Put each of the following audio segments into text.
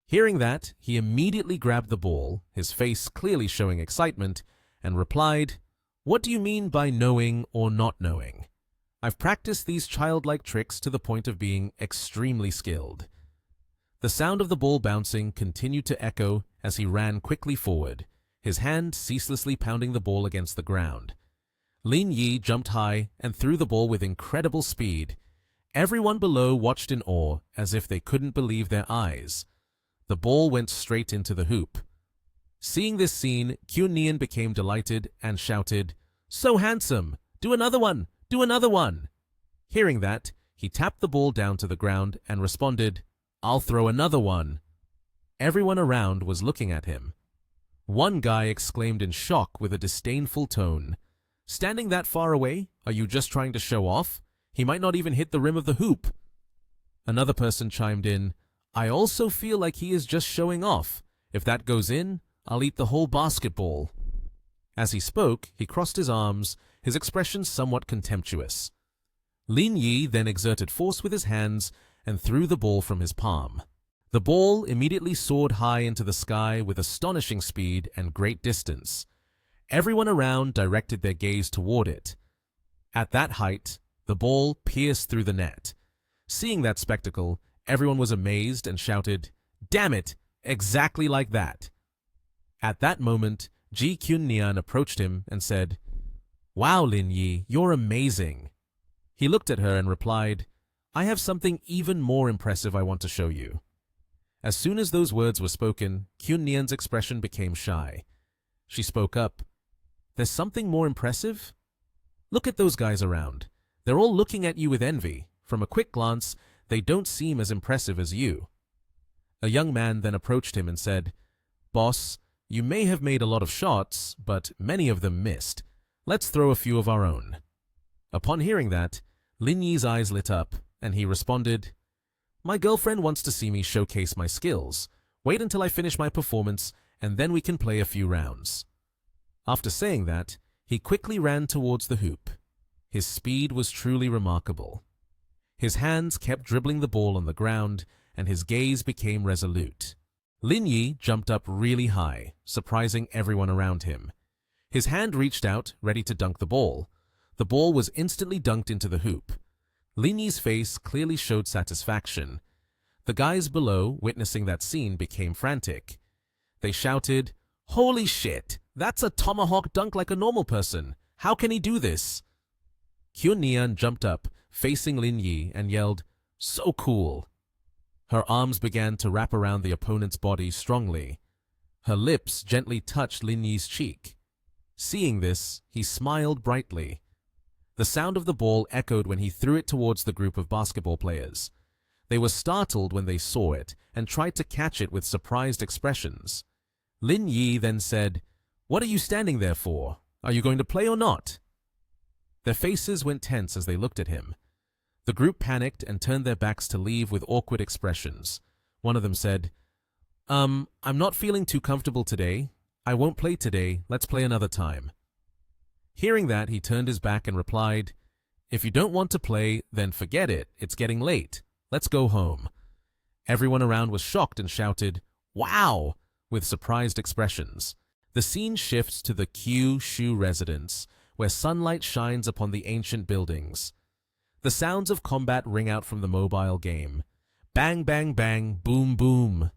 Hearing that, he immediately grabbed the ball, his face clearly showing excitement, and replied, "What do you mean by knowing or not knowing? I've practiced these childlike tricks to the point of being extremely skilled." The sound of the ball bouncing continued to echo as he ran quickly forward, his hand ceaselessly pounding the ball against the ground. Lin Yi jumped high and threw the ball with incredible speed. Everyone below watched in awe as if they couldn't believe their eyes. The ball went straight into the hoop. Seeing this scene, Kyun Nian became delighted and shouted, "So handsome! Do another one! Do another one!" Hearing that, he tapped the ball down to the ground and responded, "I'll throw another one." Everyone around was looking at him. One guy exclaimed in shock with a disdainful tone, "Standing that far away? Are you just trying to show off? He might not even hit the rim of the hoop." Another person chimed in, "I also feel like he is just showing off. If that goes in, I'll eat the whole basketball." As he spoke, he crossed his arms, his expression somewhat contemptuous. Lin Yi then exerted force with his hands and threw the ball from his palm. The ball immediately soared high into the sky with astonishing speed and great distance. Everyone around directed their gaze toward it. At that height, the ball pierced through the net. Seeing that spectacle, everyone was amazed and shouted, "Damn it! Exactly like that!" At that moment, Ji Kyun Nian approached him and said, "Wow, Lin Yi, you're amazing." He looked at her and replied, "I have something even more impressive I want to show you." As soon as those words were spoken, Kyun Nian's expression became shy. She spoke up, "There's something more impressive? Look at those guys around. They're all looking at you with envy. From a quick glance, they don't seem as impressive as you." A young man then approached him and said, "Boss, you may have made a lot of shots, but many of them missed. Let's throw a few of our own." Upon hearing that, Lin Yi's eyes lit up, and he responded, "My girlfriend wants to see me showcase my skills. Wait until I finish my performance, and then we can play a few rounds." After saying that, he quickly ran towards the hoop. His speed was truly remarkable. His hands kept dribbling the ball on the ground, and his gaze became resolute. Lin Yi jumped up really high, surprising everyone around him. His hand reached out, ready to dunk the ball. The ball was instantly dunked into the hoop. Lin Yi's face clearly showed satisfaction. The guys below, witnessing that scene, became frantic. They shouted, "Holy shit! That's a tomahawk dunk like a normal person. How can he do this?" Kyun Nian jumped up, facing Lin Yi, and yelled, "So cool!" Her arms began to wrap around the opponent's body strongly. Her lips gently touched Lin Yi's cheek. Seeing this, he smiled brightly. The sound of the ball echoed when he threw it towards the group of basketball players. They were startled when they saw it and tried to catch it with surprised expressions. Lin Yi then said, "What are you standing there for? Are you going to play or not?" Their faces went tense as they looked at him. The group panicked and turned their backs to leave with awkward expressions. One of them said, I'm not feeling too comfortable today. I won't play today. Let's play another time." Hearing that, he turned his back and replied, "If you don't want to play, then forget it. It's getting late. Let's go home." Everyone around was shocked and shouted, "Wow!" with surprised expressions. The scene shifts to the Kyushu residence, where sunlight shines upon the ancient buildings. The sounds of combat ring out from the mobile game. Bang, bang, bang, boom, boom.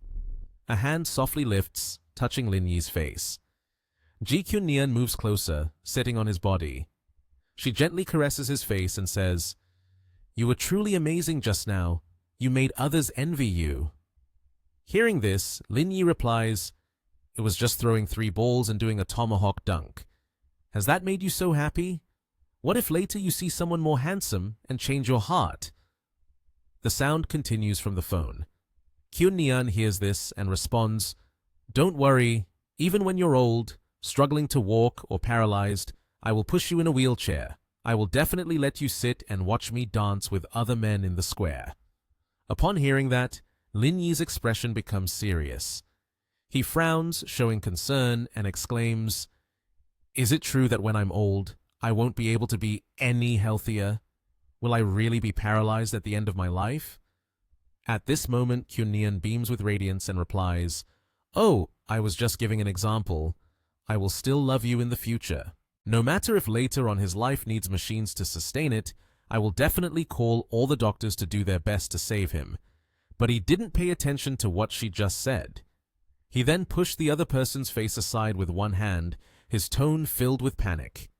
A hand softly lifts, touching Lin Yi's face. Ji Kyun Nian moves closer, sitting on his body. She gently caresses his face and says, "You were truly amazing just now. You made others envy you." Hearing this, Lin Yi replies, "It was just throwing 3 balls and doing a tomahawk dunk. Has that made you so happy? What if later you see someone more handsome and change your heart?" The sound continues from the phone. Kyun Nian hears this and responds, "Don't worry, even when you're old, struggling to walk or paralyzed, I will push you in a wheelchair. I will definitely let you sit and watch me dance with other men in the square." Upon hearing that, Lin Yi's expression becomes serious. He frowns, showing concern, and exclaims, "Is it true that when I'm old, I won't be able to be any healthier? Will I really be paralyzed at the end of my life?" At this moment, Kyunnian beams with radiance and replies, "Oh, I was just giving an example. I will still love you in the future. No matter if later on his life needs machines to sustain it, I will definitely call all the doctors to do their best to save him." But he didn't pay attention to what she just said. He then pushed the other person's face aside with one hand, his tone filled with panic.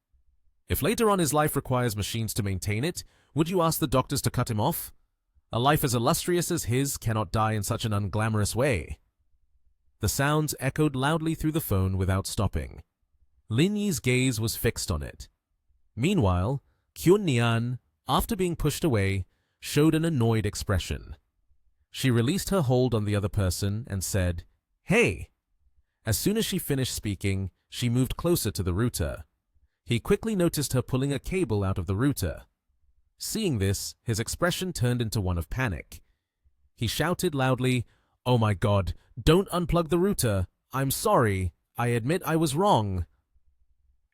"If later on his life requires machines to maintain it, would you ask the doctors to cut him off? A life as illustrious as his cannot die in such an unglamorous way." The sounds echoed loudly through the phone without stopping. Lin Yi's gaze was fixed on it. Meanwhile, Kyun-Nian, after being pushed away, showed an annoyed expression. She released her hold on the other person and said, "Hey!" As soon as she finished speaking, she moved closer to the router. He quickly noticed her pulling a cable out of the router. Seeing this, his expression turned into one of panic. He shouted loudly, "Oh my God, don't unplug the router! I'm sorry! I admit I was wrong!"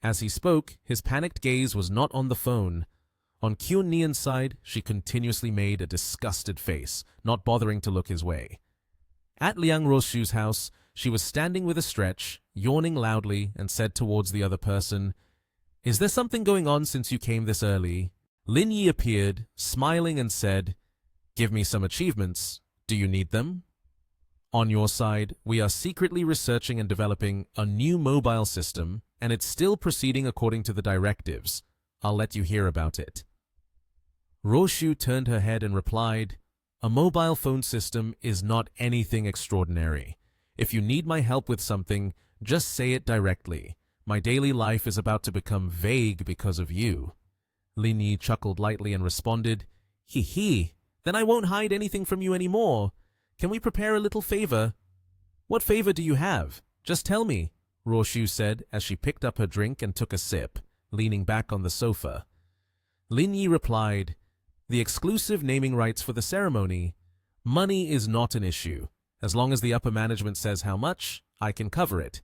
As he spoke, his panicked gaze was not on the phone. On Kyun-Nian's side, she continuously made a disgusted face, not bothering to look his way. At Liang Roshu's house, she was standing with a stretch, yawning loudly, and said towards the other person, "Is there something going on since you came this early?" Lin Yi appeared, smiling, and said, "Give me some achievements. Do you need them?" "On your side, we are secretly researching and developing a new mobile system, and it's still proceeding according to the directives. I'll let you hear about it." Roshu turned her head and replied, "A mobile phone system is not anything extraordinary. If you need my help with something, just say it directly. My daily life is about to become vague because of you." Lin Yi chuckled lightly and responded, "Hee hee, then I won't hide anything from you anymore. Can we prepare a little favor?" "What favor do you have? Just tell me," Roshu said as she picked up her drink and took a sip, leaning back on the sofa. Lin Yi replied, "The exclusive naming rights for the ceremony. Money is not an issue. As long as the upper management says how much, I can cover it.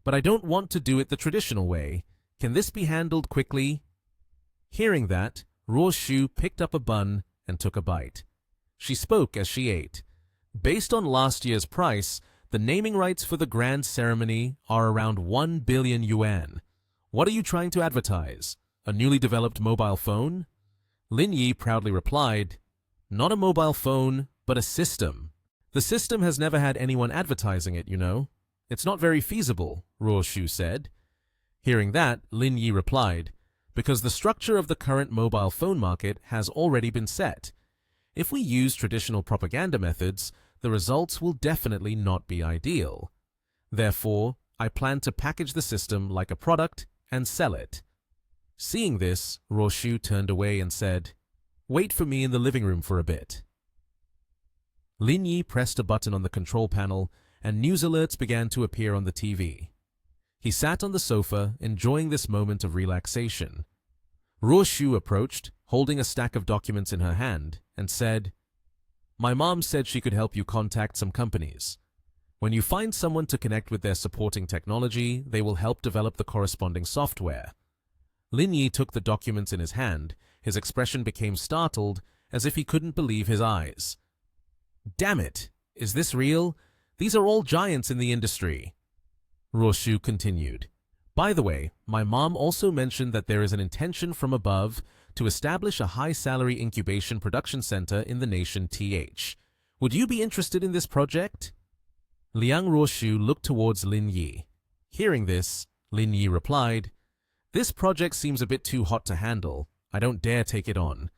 But I don't want to do it the traditional way. Can this be handled quickly?" Hearing that, Roshu picked up a bun and took a bite. She spoke as she ate. "Based on last year's price, the naming rights for the grand ceremony are around 1 billion yuan. What are you trying to advertise? A newly developed mobile phone?" Lin Yi proudly replied, "Not a mobile phone, but a system. The system has never had anyone advertising it, you know. It's not very feasible," Roshu said. Hearing that, Lin Yi replied, "Because the structure of the current mobile phone market has already been set. If we use traditional propaganda methods, the results will definitely not be ideal. Therefore, I plan to package the system like a product and sell it." Seeing this, Roshu turned away and said, "Wait for me in the living room for a bit." Lin Yi pressed a button on the control panel, and news alerts began to appear on the TV. He sat on the sofa, enjoying this moment of relaxation. Roshu approached, holding a stack of documents in her hand, and said, "My mom said she could help you contact some companies. When you find someone to connect with their supporting technology, they will help develop the corresponding software." Lin Yi took the documents in his hand. His expression became startled, as if he couldn't believe his eyes. "Damn it! Is this real? These are all giants in the industry." Roshu continued, "By the way, my mom also mentioned that there is an intention from above to establish a high-salary incubation production center in the nation TH. Would you be interested in this project?" Liang Roshu looked towards Lin Yi. Hearing this, Lin Yi replied, "This project seems a bit too hot to handle. I don't dare take it on.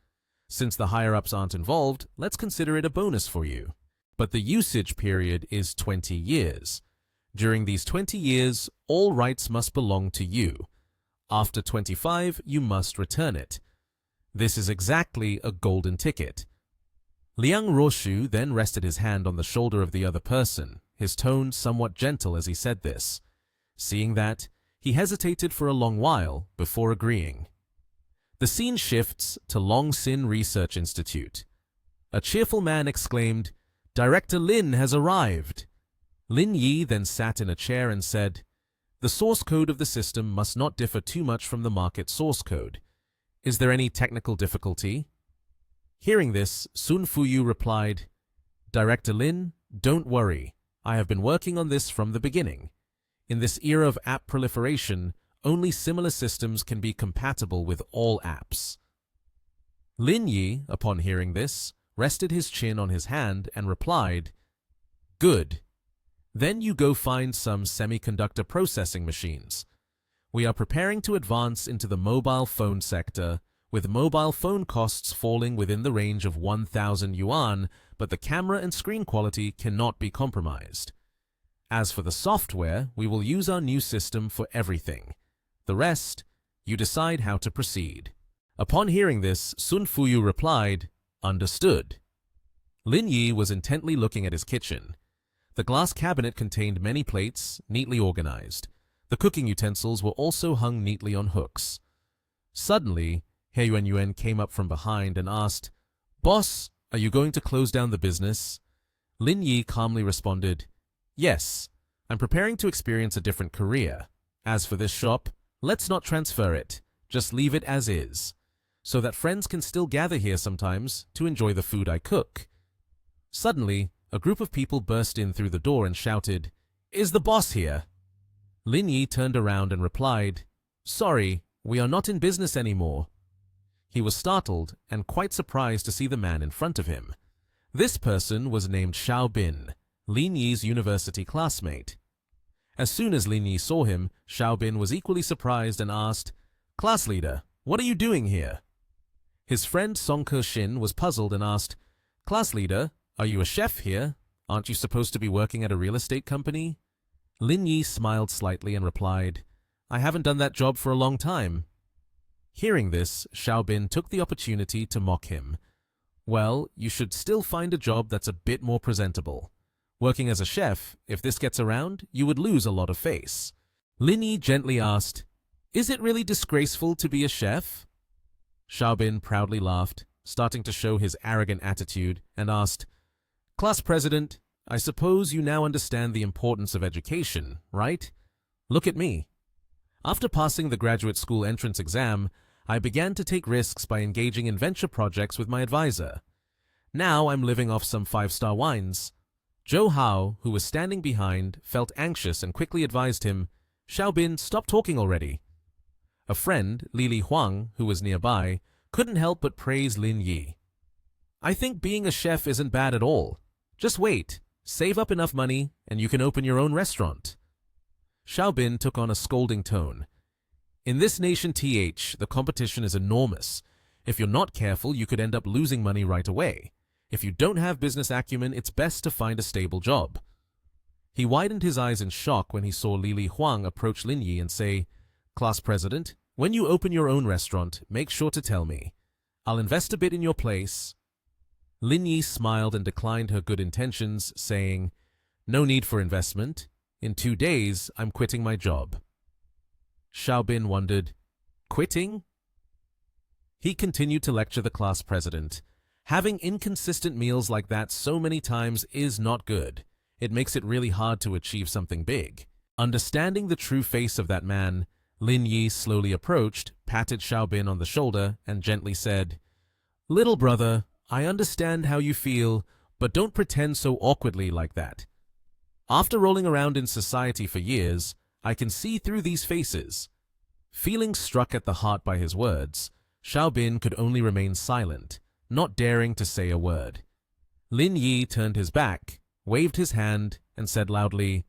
Since the higher-ups aren't involved, let's consider it a bonus for you. But the usage period is 20 years. During these 20 years, all rights must belong to you. After 25, you must return it. This is exactly a golden ticket." Liang Roshu then rested his hand on the shoulder of the other person, his tone somewhat gentle as he said this. Seeing that, he hesitated for a long while before agreeing. The scene shifts to Long Sin Research Institute. A cheerful man exclaimed, "Director Lin has arrived." Lin Yi then sat in a chair and said, "The source code of the system must not differ too much from the market source code. Is there any technical difficulty?" Hearing this, Sun Fuyu replied, Director Lin, don't worry. I have been working on this from the beginning. In this era of app proliferation, only similar systems can be compatible with all apps. Lin Yi, upon hearing this, rested his chin on his hand and replied, Good. Then you go find some semiconductor processing machines. We are preparing to advance into the mobile phone sector, with mobile phone costs falling within the range of 1,000 yuan, but the camera and screen quality cannot be compromised. As for the software, we will use our new system for everything. The rest, you decide how to proceed. Upon hearing this, Sun Fuyu replied, Understood. Lin Yi was intently looking at his kitchen. The glass cabinet contained many plates, neatly organized. The cooking utensils were also hung neatly on hooks. Suddenly, He Yuan came up from behind and asked, Boss, are you going to close down the business? Lin Yi calmly responded, Yes, I'm preparing to experience a different career. As for this shop, let's not transfer it, just leave it as is, so that friends can still gather here sometimes to enjoy the food I cook. Suddenly, a group of people burst in through the door and shouted, Is the boss here? Lin Yi turned around and replied, Sorry, we are not in business anymore. He was startled and quite surprised to see the man in front of him. This person was named Xiao Bin, Lin Yi's university classmate. As soon as Lin Yi saw him, Xiao Bin was equally surprised and asked, Class leader, what are you doing here? His friend Song Ke-shin was puzzled and asked, Class leader, are you a chef here? Aren't you supposed to be working at a real estate company? Lin Yi smiled slightly and replied, I haven't done that job for a long time. Hearing this, Xiao Bin took the opportunity to mock him. Well, you should still find a job that's a bit more presentable. Working as a chef, if this gets around, you would lose a lot of face. Lin Yi gently asked, Is it really disgraceful to be a chef? Xiao Bin proudly laughed, starting to show his arrogant attitude, and asked, Class president, I suppose you now understand the importance of education, right? Look at me. After passing the graduate school entrance exam, I began to take risks by engaging in venture projects with my advisor. Now I'm living off some 5-star wines. Zhou Hao, who was standing behind, felt anxious and quickly advised him, Xiao Bin, stop talking already. A friend, Li Huang, who was nearby, couldn't help but praise Lin Yi. I think being a chef isn't bad at all. Just wait, save up enough money, and you can open your own restaurant. Xiao Bin took on a scolding tone. In this nation the competition is enormous. If you're not careful, you could end up losing money right away. If you don't have business acumen, it's best to find a stable job. He widened his eyes in shock when he saw Li Huang approach Lin Yi and say, Class president, when you open your own restaurant, make sure to tell me. I'll invest a bit in your place. Lin Yi smiled and declined her good intentions, saying, No need for investment. In 2 days, I'm quitting my job. Xiao Bin wondered, Quitting? He continued to lecture the class president. Having inconsistent meals like that so many times is not good. It makes it really hard to achieve something big. Understanding the true face of that man, Lin Yi slowly approached, patted Xiao Bin on the shoulder, and gently said, Little brother, I understand how you feel, but don't pretend so awkwardly like that. After rolling around in society for years, I can see through these faces. Feeling struck at the heart by his words, Xiao Bin could only remain silent, not daring to say a word. Lin Yi turned his back, waved his hand, and said loudly,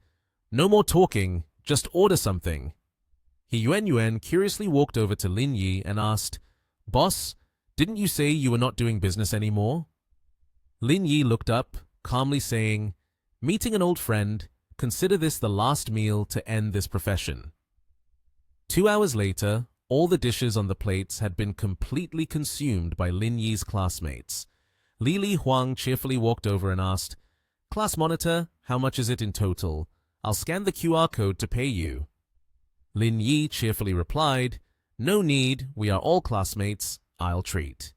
No more talking, just order something. He Yuan curiously walked over to Lin Yi and asked, Boss, didn't you say you were not doing business anymore? Lin Yi looked up, calmly saying, Meeting an old friend, consider this the last meal to end this profession. 2 hours later, all the dishes on the plates had been completely consumed by Lin Yi's classmates. Li Huang cheerfully walked over and asked, Class monitor, how much is it in total? I'll scan the QR code to pay you. Lin Yi cheerfully replied, No need, we are all classmates, I'll treat.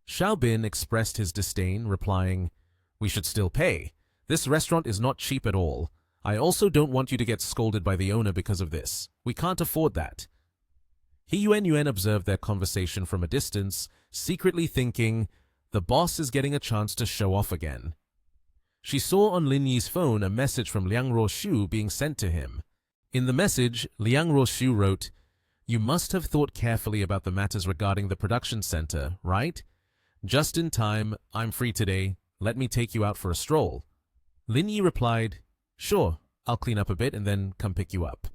Xiao Bin expressed his disdain, replying, We should still pay. This restaurant is not cheap at all. I also don't want you to get scolded by the owner because of this. We can't afford that. He Yuan observed their conversation from a distance, secretly thinking, the boss is getting a chance to show off again. She saw on Lin Yi's phone a message from Liang Ruoshu being sent to him. In the message, Liang Ruoshu wrote, "You must have thought carefully about the matters regarding the production center, right? Just in time, I'm free today. Let me take you out for a stroll." Lin Yi replied, "Sure, I'll clean up a bit and then come pick you up."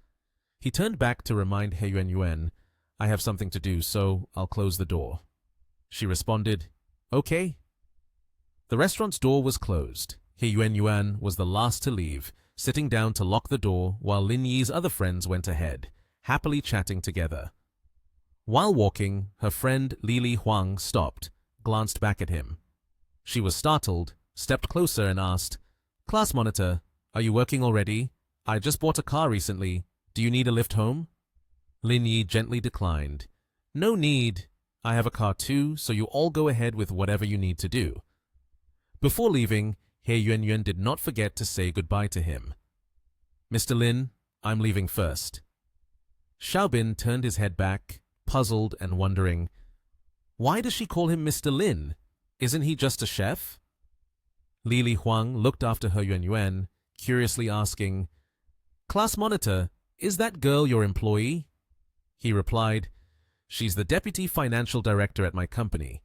He turned back to remind He Yuan, "I have something to do, so I'll close the door." She responded, "Okay." The restaurant's door was closed. He Yuan was the last to leave, sitting down to lock the door while Lin Yi's other friends went ahead, happily chatting together. While walking, her friend Li Huang stopped, glanced back at him. She was startled, stepped closer and asked, "Class monitor, are you working already? I just bought a car recently. Do you need a lift home?" Lin Yi gently declined. "No need. I have a car too, so you all go ahead with whatever you need to do." Before leaving, He Yuan did not forget to say goodbye to him. "Mr. Lin, I'm leaving first." Xiaobin turned his head back, puzzled and wondering, why does she call him Mr. Lin? Isn't he just a chef? Li Huang looked after He Yuan, curiously asking, "Class monitor, is that girl your employee?" He replied, "She's the deputy financial director at my company.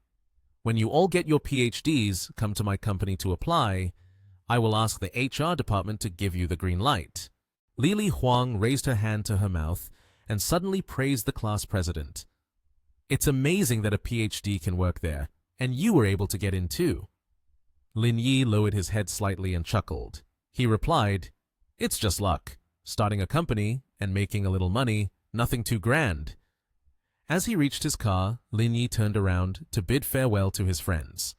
When you all get your PhDs, come to my company to apply. I will ask the HR department to give you the green light." Li Huang raised her hand to her mouth and suddenly praised the class president. "It's amazing that a PhD can work there, and you were able to get in too." Lin Yi lowered his head slightly and chuckled. He replied, "It's just luck. Starting a company and making a little money, nothing too grand." As he reached his car, Lin Yi turned around to bid farewell to his friends.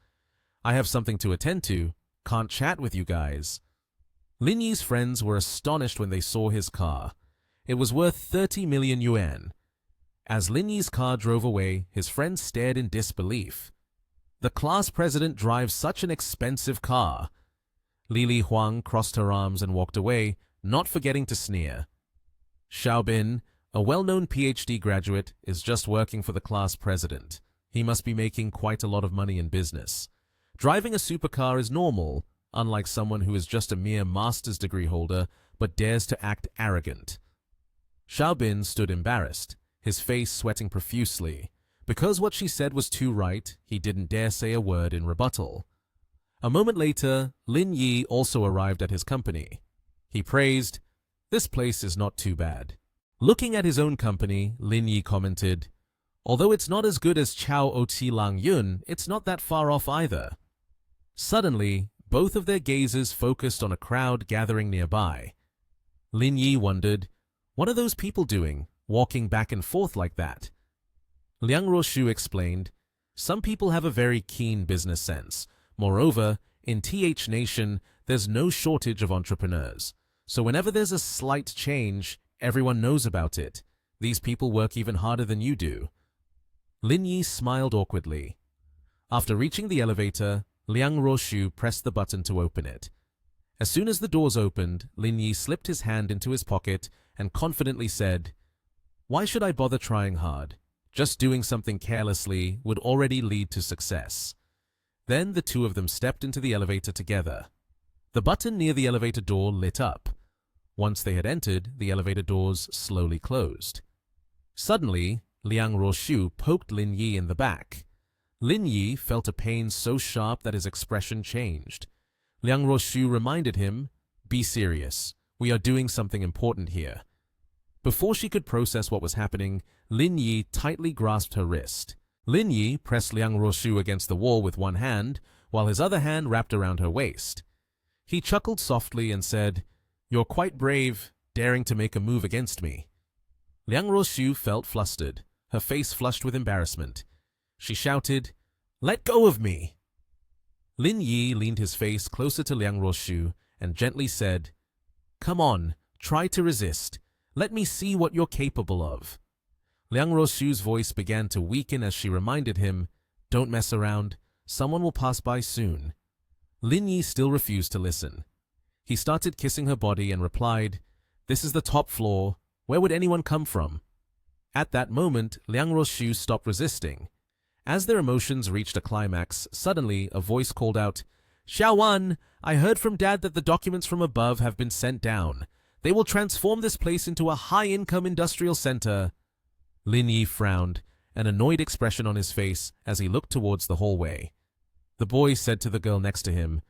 "I have something to attend to. Can't chat with you guys." Lin Yi's friends were astonished when they saw his car. It was worth 30 million yuan. As Lin Yi's car drove away, his friends stared in disbelief. The class president drives such an expensive car. Li Huang crossed her arms and walked away, not forgetting to sneer. Xiaobin, a well-known PhD graduate, is just working for the class president. He must be making quite a lot of money in business. Driving a supercar is normal, unlike someone who is just a mere master's degree holder but dares to act arrogant. Xiaobin stood embarrassed, his face sweating profusely. Because what she said was too right, he didn't dare say a word in rebuttal. A moment later, Lin Yi also arrived at his company. He praised, "This place is not too bad." Looking at his own company, Lin Yi commented, "Although it's not as good as Chao Oti Lang Yun, it's not that far off either." Suddenly, both of their gazes focused on a crowd gathering nearby. Lin Yi wondered, what are those people doing, walking back and forth like that? Liang Ruoshu explained, "Some people have a very keen business sense. Moreover, in TH Nation, there's no shortage of entrepreneurs. So whenever there's a slight change, everyone knows about it. These people work even harder than you do." Lin Yi smiled awkwardly. After reaching the elevator, Liang Ruoshu pressed the button to open it. As soon as the doors opened, Lin Yi slipped his hand into his pocket and confidently said, "Why should I bother trying hard? Just doing something carelessly would already lead to success." Then the two of them stepped into the elevator together. The button near the elevator door lit up. Once they had entered, the elevator doors slowly closed. Suddenly, Liang Ruoshu poked Lin Yi in the back. Lin Yi felt a pain so sharp that his expression changed. Liang Ruoshu reminded him, "Be serious. We are doing something important here." Before she could process what was happening, Lin Yi tightly grasped her wrist. Lin Yi pressed Liang Ruoshu against the wall with one hand, while his other hand wrapped around her waist. He chuckled softly and said, "You're quite brave, daring to make a move against me." Liang Ruoshu felt flustered, her face flushed with embarrassment. She shouted, "Let go of me!" Lin Yi leaned his face closer to Liang Ruoshu and gently said, "Come on, try to resist. Let me see what you're capable of." Liang Ruoshu's voice began to weaken as she reminded him, "Don't mess around. Someone will pass by soon." Lin Yi still refused to listen. He started kissing her body and replied, "This is the top floor. Where would anyone come from?" At that moment, Liang Ruoshu stopped resisting. As their emotions reached a climax, suddenly a voice called out, "Xiaowan, I heard from Dad that the documents from above have been sent down. They will transform this place into a high-income industrial center. Lin Yi frowned, an annoyed expression on his face as he looked towards the hallway. The boy said to the girl next to him,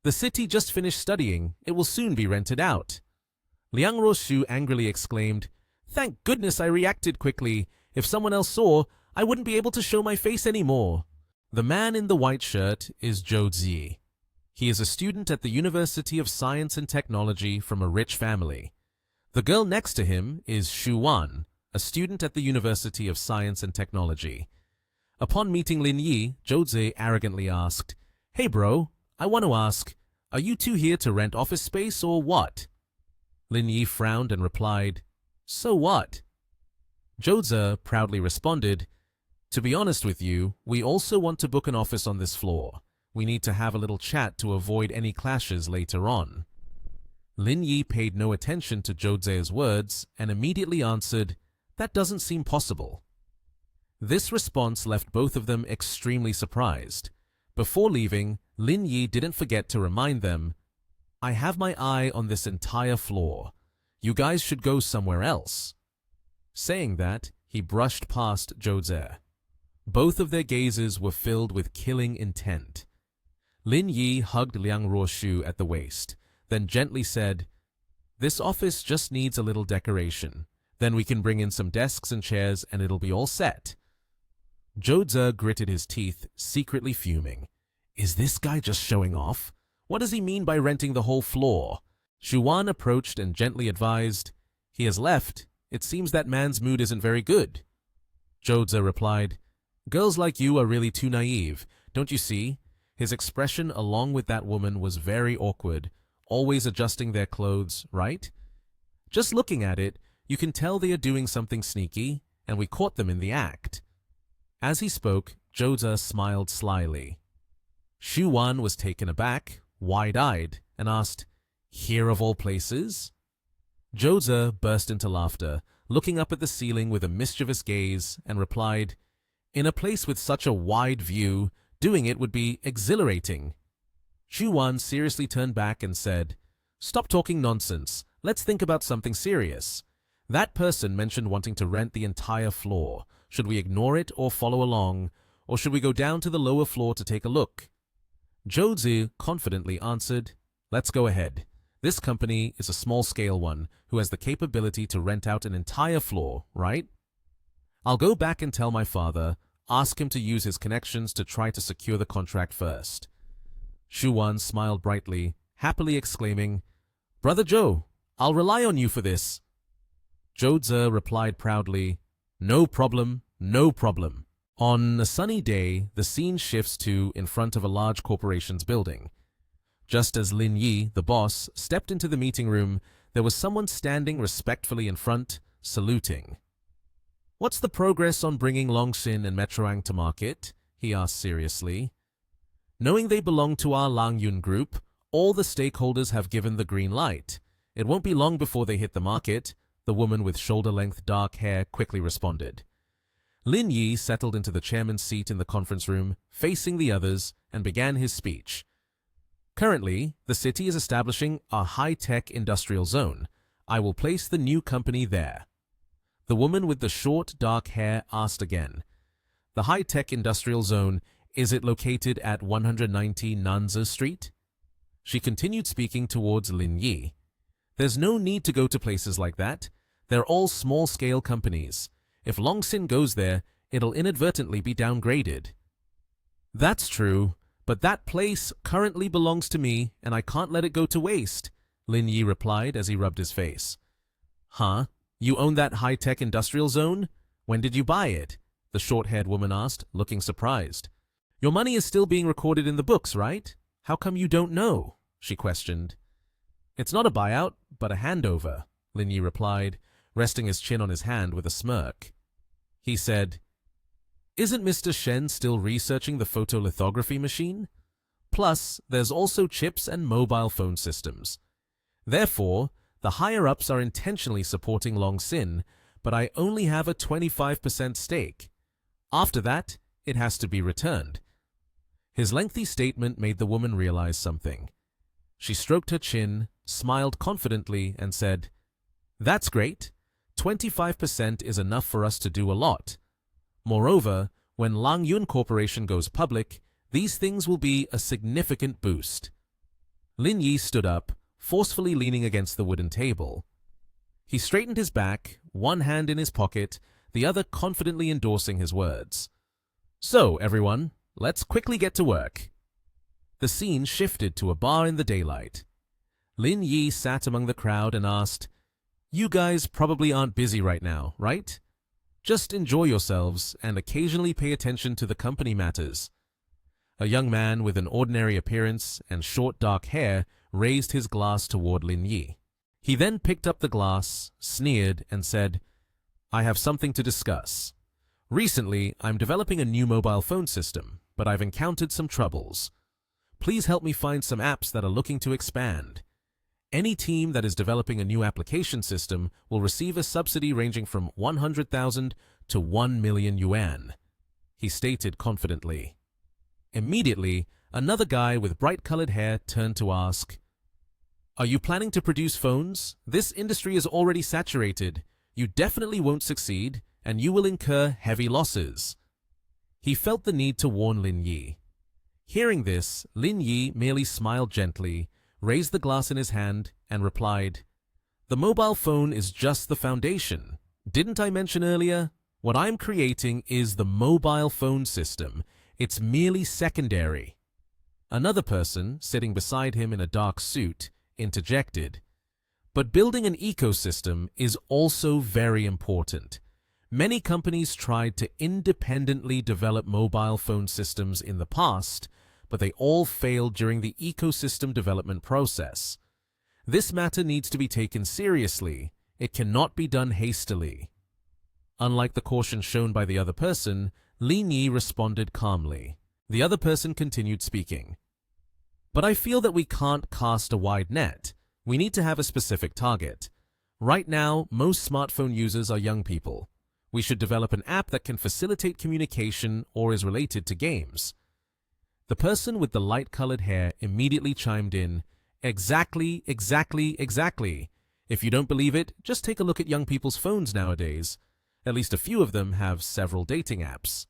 "The city just finished studying. It will soon be rented out." Liang Roshu angrily exclaimed, "Thank goodness I reacted quickly. If someone else saw, I wouldn't be able to show my face anymore." The man in the white shirt is Zhou Zi. He is a student at the University of Science and Technology from a rich family. The girl next to him is Xu Wan, a student at the University of Science and Technology. Upon meeting Lin Yi, Zhou Zi arrogantly asked, "Hey bro, I want to ask, are you two here to rent office space or what?" Lin Yi frowned and replied, "So what?" Zhou Zi proudly responded, "To be honest with you, we also want to book an office on this floor. We need to have a little chat to avoid any clashes later on." Lin Yi paid no attention to Zhou Zi's words and immediately answered, "That doesn't seem possible." This response left both of them extremely surprised. Before leaving, Lin Yi didn't forget to remind them, "I have my eye on this entire floor. You guys should go somewhere else." Saying that, he brushed past Zhou Zi. Both of their gazes were filled with killing intent. Lin Yi hugged Liang Roshu at the waist, then gently said, "This office just needs a little decoration. Then we can bring in some desks and chairs and it'll be all set." Zhou Zi gritted his teeth, secretly fuming. Is this guy just showing off? What does he mean by renting the whole floor? Xu Wan approached and gently advised, "He has left. It seems that man's mood isn't very good." Zhou Zi replied, "Girls like you are really too naive. Don't you see? His expression along with that woman was very awkward, always adjusting their clothes, right? Just looking at it, you can tell they are doing something sneaky, and we caught them in the act." As he spoke, Zhou Zi smiled slyly. Xu Wan was taken aback, wide-eyed, and asked, "Here of all places?" Zhou Zi burst into laughter, looking up at the ceiling with a mischievous gaze, and replied, "In a place with such a wide view, doing it would be exhilarating." Xu Wan seriously turned back and said, "Stop talking nonsense. Let's think about something serious. That person mentioned wanting to rent the entire floor. Should we ignore it or follow along, or should we go down to the lower floor to take a look?" Zhou Zi confidently answered, "Let's go ahead. This company is a small-scale one who has the capability to rent out an entire floor, right? I'll go back and tell my father, ask him to use his connections to try to secure the contract first." Xu Wan smiled brightly, happily exclaiming, "Brother Zhou, I'll rely on you for this." Zhou Zi replied proudly, "No problem, no problem." On a sunny day, the scene shifts to in front of a large corporation's building. Just as Lin Yi, the boss, stepped into the meeting room, there was someone standing respectfully in front, saluting. "What's the progress on bringing Longxin and Metroang to market?" he asked seriously. "Knowing they belong to our Langyun group, all the stakeholders have given the green light. It won't be long before they hit the market," the woman with shoulder-length dark hair quickly responded. Lin Yi settled into the chairman's seat in the conference room, facing the others, and began his speech. "Currently, the city is establishing a high-tech industrial zone. I will place the new company there." The woman with the short, dark hair asked again, "The high-tech industrial zone, is it located at 190 Nanzi Street?" She continued speaking towards Lin Yi. "There's no need to go to places like that. They're all small-scale companies. If Longxin goes there, it'll inadvertently be downgraded." "That's true, but that place currently belongs to me, and I can't let it go to waste," Lin Yi replied as he rubbed his face. "Huh? You own that high-tech industrial zone? When did you buy it?" the short-haired woman asked, looking surprised. "Your money is still being recorded in the books, right? How come you don't know?" she questioned. "It's not a buyout, but a handover," Lin Yi replied, resting his chin on his hand with a smirk. He said, "Isn't Mr. Shen still researching the photolithography machine? Plus, there's also chips and mobile phone systems. Therefore, the higher-ups are intentionally supporting Longxin, but I only have a 25% stake. After that, it has to be returned." His lengthy statement made the woman realize something. She stroked her chin, smiled confidently, and said, "That's great. 25% is enough for us to do a lot. Moreover, when Lang Yun Corporation goes public, these things will be a significant boost." Lin Yi stood up, forcefully leaning against the wooden table. He straightened his back, one hand in his pocket, the other confidently endorsing his words. "So, everyone, let's quickly get to work." The scene shifted to a bar in the daylight. Lin Yi sat among the crowd and asked, "You guys probably aren't busy right now, right? Just enjoy yourselves and occasionally pay attention to the company matters." A young man with an ordinary appearance and short dark hair raised his glass toward Lin Yi. He then picked up the glass, sneered, and said, "I have something to discuss. Recently, I'm developing a new mobile phone system, but I've encountered some troubles. Please help me find some apps that are looking to expand. Any team that is developing a new application system will receive a subsidy ranging from 100,000 to 1 million yuan," he stated confidently. Immediately, another guy with bright-colored hair turned to ask, "Are you planning to produce phones? This industry is already saturated. You definitely won't succeed, and you will incur heavy losses." He felt the need to warn Lin Yi. Hearing this, Lin Yi merely smiled gently, raised the glass in his hand, and replied, "The mobile phone is just the foundation. Didn't I mention earlier? What I'm creating is the mobile phone system. It's merely secondary." Another person, sitting beside him in a dark suit, interjected, "But building an ecosystem is also very important. Many companies tried to independently develop mobile phone systems in the past, but they all failed during the ecosystem development process. This matter needs to be taken seriously. It cannot be done hastily." Unlike the caution shown by the other person, Lin Yi responded calmly. The other person continued speaking. "But I feel that we can't cast a wide net. We need to have a specific target. Right now, most smartphone users are young people. We should develop an app that can facilitate communication or is related to games." The person with the light-colored hair immediately chimed in, Exactly. If you don't believe it, just take a look at young people's phones nowadays. At least a few of them have several dating apps."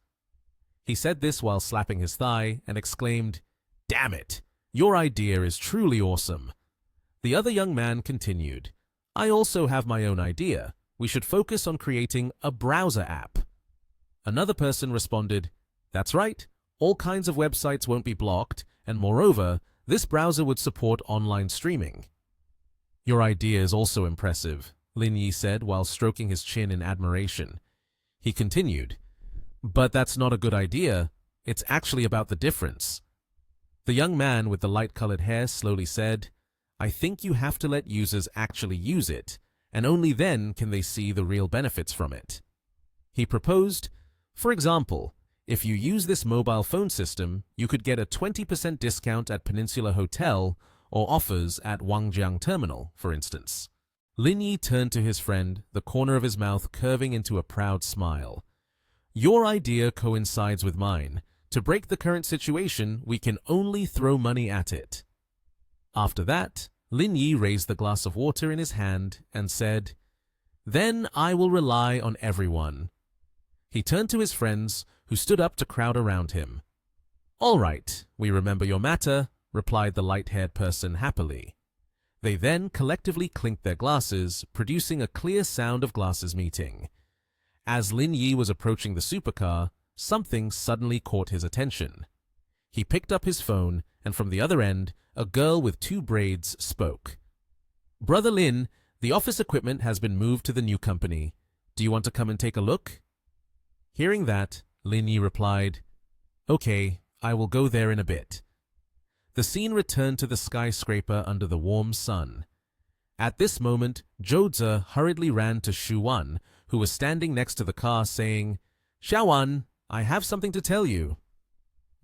He said this while slapping his thigh and exclaimed, "Damn it! Your idea is truly awesome." The other young man continued, "I also have my own idea. We should focus on creating a browser app." Another person responded, "That's right. All kinds of websites won't be blocked, and moreover, this browser would support online streaming." "Your idea is also impressive," Lin Yi said while stroking his chin in admiration. He continued, "But that's not a good idea. It's actually about the difference." The young man with the light-colored hair slowly said, "I think you have to let users actually use it, and only then can they see the real benefits from it." He proposed, "For example, if you use this mobile phone system, you could get a 20% discount at Peninsula Hotel or offers at Wangjiang Terminal, for instance." Lin Yi turned to his friend, the corner of his mouth curving into a proud smile. "Your idea coincides with mine. To break the current situation, we can only throw money at it." After that, Lin Yi raised the glass of water in his hand and said, "Then I will rely on everyone." He turned to his friends, who stood up to crowd around him. "All right, we remember your matter," replied the light-haired person happily. They then collectively clinked their glasses, producing a clear sound of glasses meeting. As Lin Yi was approaching the supercar, something suddenly caught his attention. He picked up his phone, and from the other end, a girl with 2 braids spoke. "Brother Lin, the office equipment has been moved to the new company. Do you want to come and take a look?" Hearing that, Lin Yi replied, "Okay, I will go there in a bit." The scene returned to the skyscraper under the warm sun. At this moment, Zhouze hurriedly ran to Shu Wan, who was standing next to the car, saying, "Xiaowan, I have something to tell you."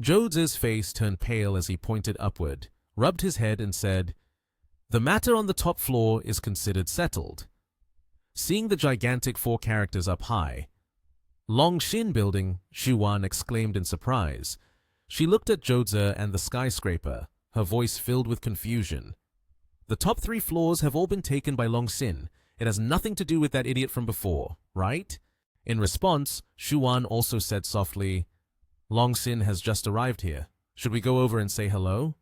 Zhouze's face turned pale as he pointed upward, rubbed his head, and said, "The matter on the top floor is considered settled." Seeing the gigantic 4 characters up high, "Longshin building," Shu Wan exclaimed in surprise. She looked at Zhouze and the skyscraper, her voice filled with confusion. The top 3 floors have all been taken by Long Sin. It has nothing to do with that idiot from before, right? In response, Shuwan also said softly, Long Sin has just arrived here. Should we go over and say hello?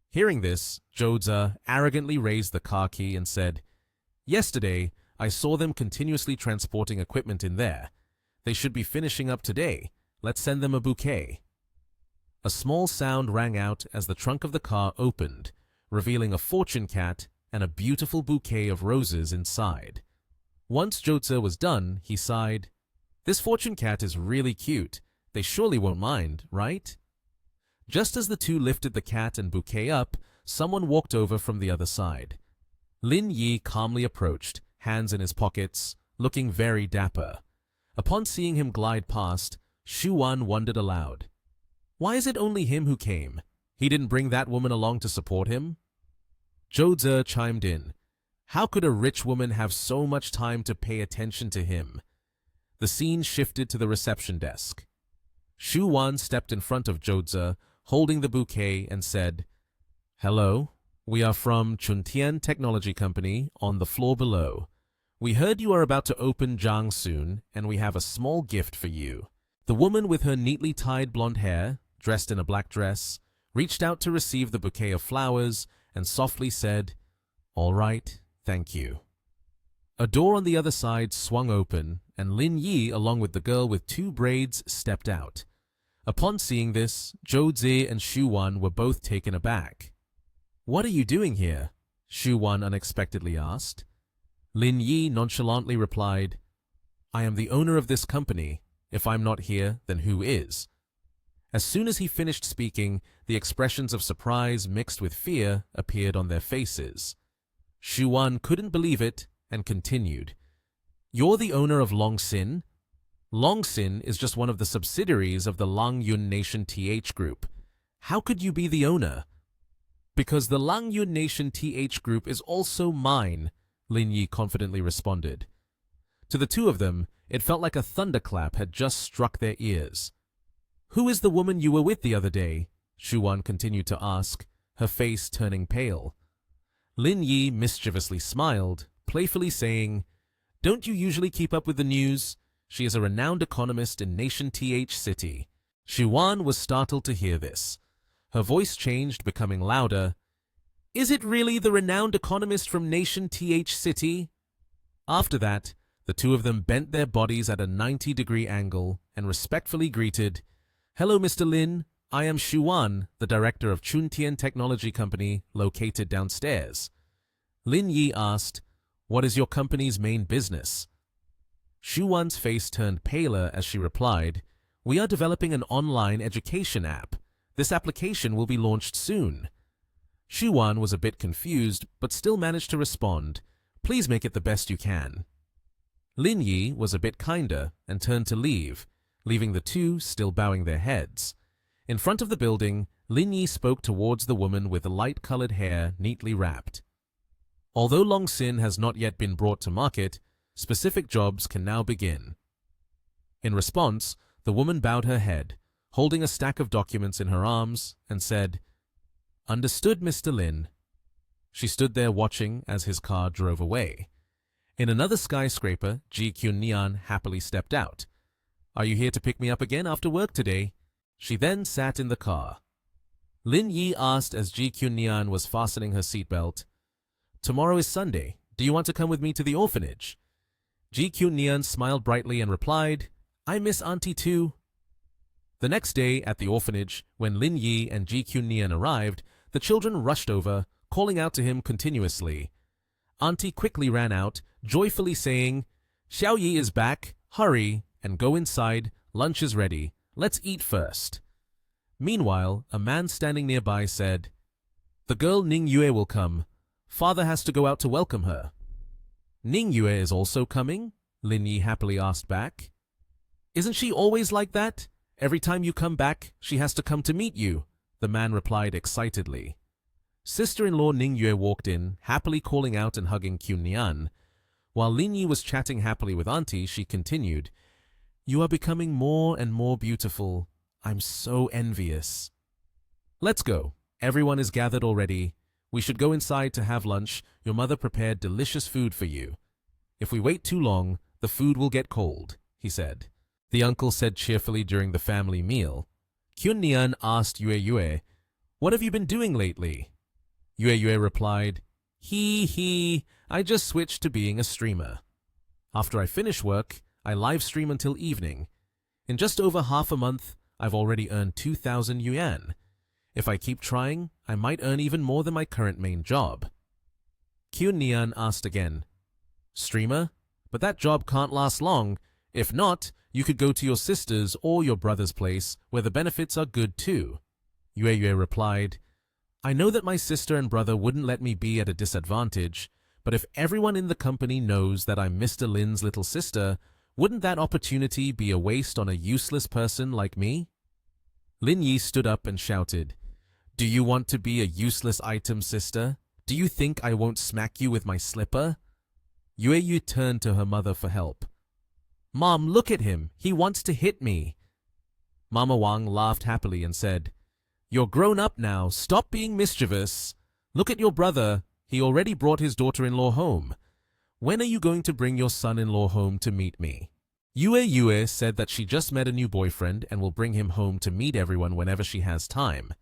Hearing this, Jodza arrogantly raised the car key and said, Yesterday, I saw them continuously transporting equipment in there. They should be finishing up today. Let's send them a bouquet. A small sound rang out as the trunk of the car opened, revealing a fortune cat and a beautiful bouquet of roses inside. Once Jodza was done, he sighed, This fortune cat is really cute. They surely won't mind, right? Just as the two lifted the cat and bouquet up, someone walked over from the other side. Lin Yi calmly approached, hands in his pockets, looking very dapper. Upon seeing him glide past, Shuwan wondered aloud. Why is it only him who came? He didn't bring that woman along to support him? Jodza chimed in. How could a rich woman have so much time to pay attention to him? The scene shifted to the reception desk. Shuwan stepped in front of Jodza, holding the bouquet, and said, Hello, we are from Chuntian Technology Company on the floor below. We heard you are about to open Jiang soon, and we have a small gift for you. The woman with her neatly tied blonde hair, dressed in a black dress, reached out to receive the bouquet of flowers and softly said, All right, thank you. A door on the other side swung open, and Lin Yi, along with the girl with 2 braids, stepped out. Upon seeing this, Jodze and Shuwan were both taken aback. What are you doing here? Shuwan unexpectedly asked. Lin Yi nonchalantly replied, I am the owner of this company. If I'm not here, then who is? As soon as he finished speaking, the expressions of surprise mixed with fear appeared on their faces. Shuwan couldn't believe it and continued, You're the owner of Long Sin? Long Sin is just one of the subsidiaries of the Lang Yun Nation TH Group. How could you be the owner? Because the Lang Yun Nation TH Group is also mine, Lin Yi confidently responded. To the two of them, it felt like a thunderclap had just struck their ears. Who is the woman you were with the other day? Shuwan continued to ask, her face turning pale. Lin Yi mischievously smiled, playfully saying, Don't you usually keep up with the news? She is a renowned economist in Nation TH City. Shuwan was startled to hear this. Her voice changed, becoming louder. Is it really the renowned economist from Nation TH City? After that, the two of them bent their bodies at a 90-degree angle and respectfully greeted, Hello, Mr. Lin. I am Shuwan, the director of Chuntian Technology Company, located downstairs. Lin Yi asked, What is your company's main business? Shuwan's face turned paler as she replied, We are developing an online education app. This application will be launched soon. Shuwan was a bit confused, but still managed to respond, Please make it the best you can. Lin Yi was a bit kinder and turned to leave, leaving the two still bowing their heads. In front of the building, Lin Yi spoke towards the woman with light-colored hair neatly wrapped. Although Long Sin has not yet been brought to market, specific jobs can now begin. In response, the woman bowed her head, holding a stack of documents in her arms, and said, Understood, Mr. Lin. She stood there watching as his car drove away. In another skyscraper, Ji Kyun-nian happily stepped out. Are you here to pick me up again after work today? She then sat in the car. Lin Yi asked as Ji Kyun-nian was fastening her seatbelt, Tomorrow is Sunday. Do you want to come with me to the orphanage? Ji Kyun-nian smiled brightly and replied, I miss Auntie too. The next day at the orphanage, when Lin Yi and Ji Kyun-nian arrived, the children rushed over, calling out to him continuously. Auntie quickly ran out, joyfully saying, Xiao Yi is back, hurry, and go inside, lunch is ready, let's eat first. Meanwhile, a man standing nearby said, The girl Ning Yue will come. Father has to go out to welcome her. Ning Yue is also coming? Lin Yi happily asked back. Isn't she always like that? Every time you come back, she has to come to meet you, the man replied excitedly. Sister-in-law Ning Yue walked in, happily calling out and hugging Kyun-nian. While Lin Yi was chatting happily with Auntie, she continued, You are becoming more and more beautiful. I'm so envious. Let's go. Everyone is gathered already. We should go inside to have lunch. Your mother prepared delicious food for you. If we wait too long, the food will get cold, he said. The uncle said cheerfully during the family meal. Kyun-nian asked Yue, "What have you been doing lately?" Yue replied, He, I just switched to being a streamer. After I finish work, I live stream until evening. In just over half a month, I've already earned 2,000 yuan. If I keep trying, I might earn even more than my current main job. Kyun-nian asked again, "Streamer? But that job can't last long. If not, you could go to your sister's or your brother's place where the benefits are good too." Yue replied, "I know that my sister and brother wouldn't let me be at a disadvantage, but if everyone in the company knows that I'm Mr. Lin's little sister, wouldn't that opportunity be a waste on a useless person like me?" Lin Yi stood up and shouted, "Do you want to be a useless item, sister? Do you think I won't smack you with my slipper?" Yue turned to her mother for help. "Mom, look at him. He wants to hit me." Mama Wang laughed happily and said, "You're grown up now. Stop being mischievous. Look at your brother. He already brought his daughter-in-law home. When are you going to bring your son-in-law home to meet me?" Yue said that she just met a new boyfriend and will bring him home to meet everyone whenever she has time.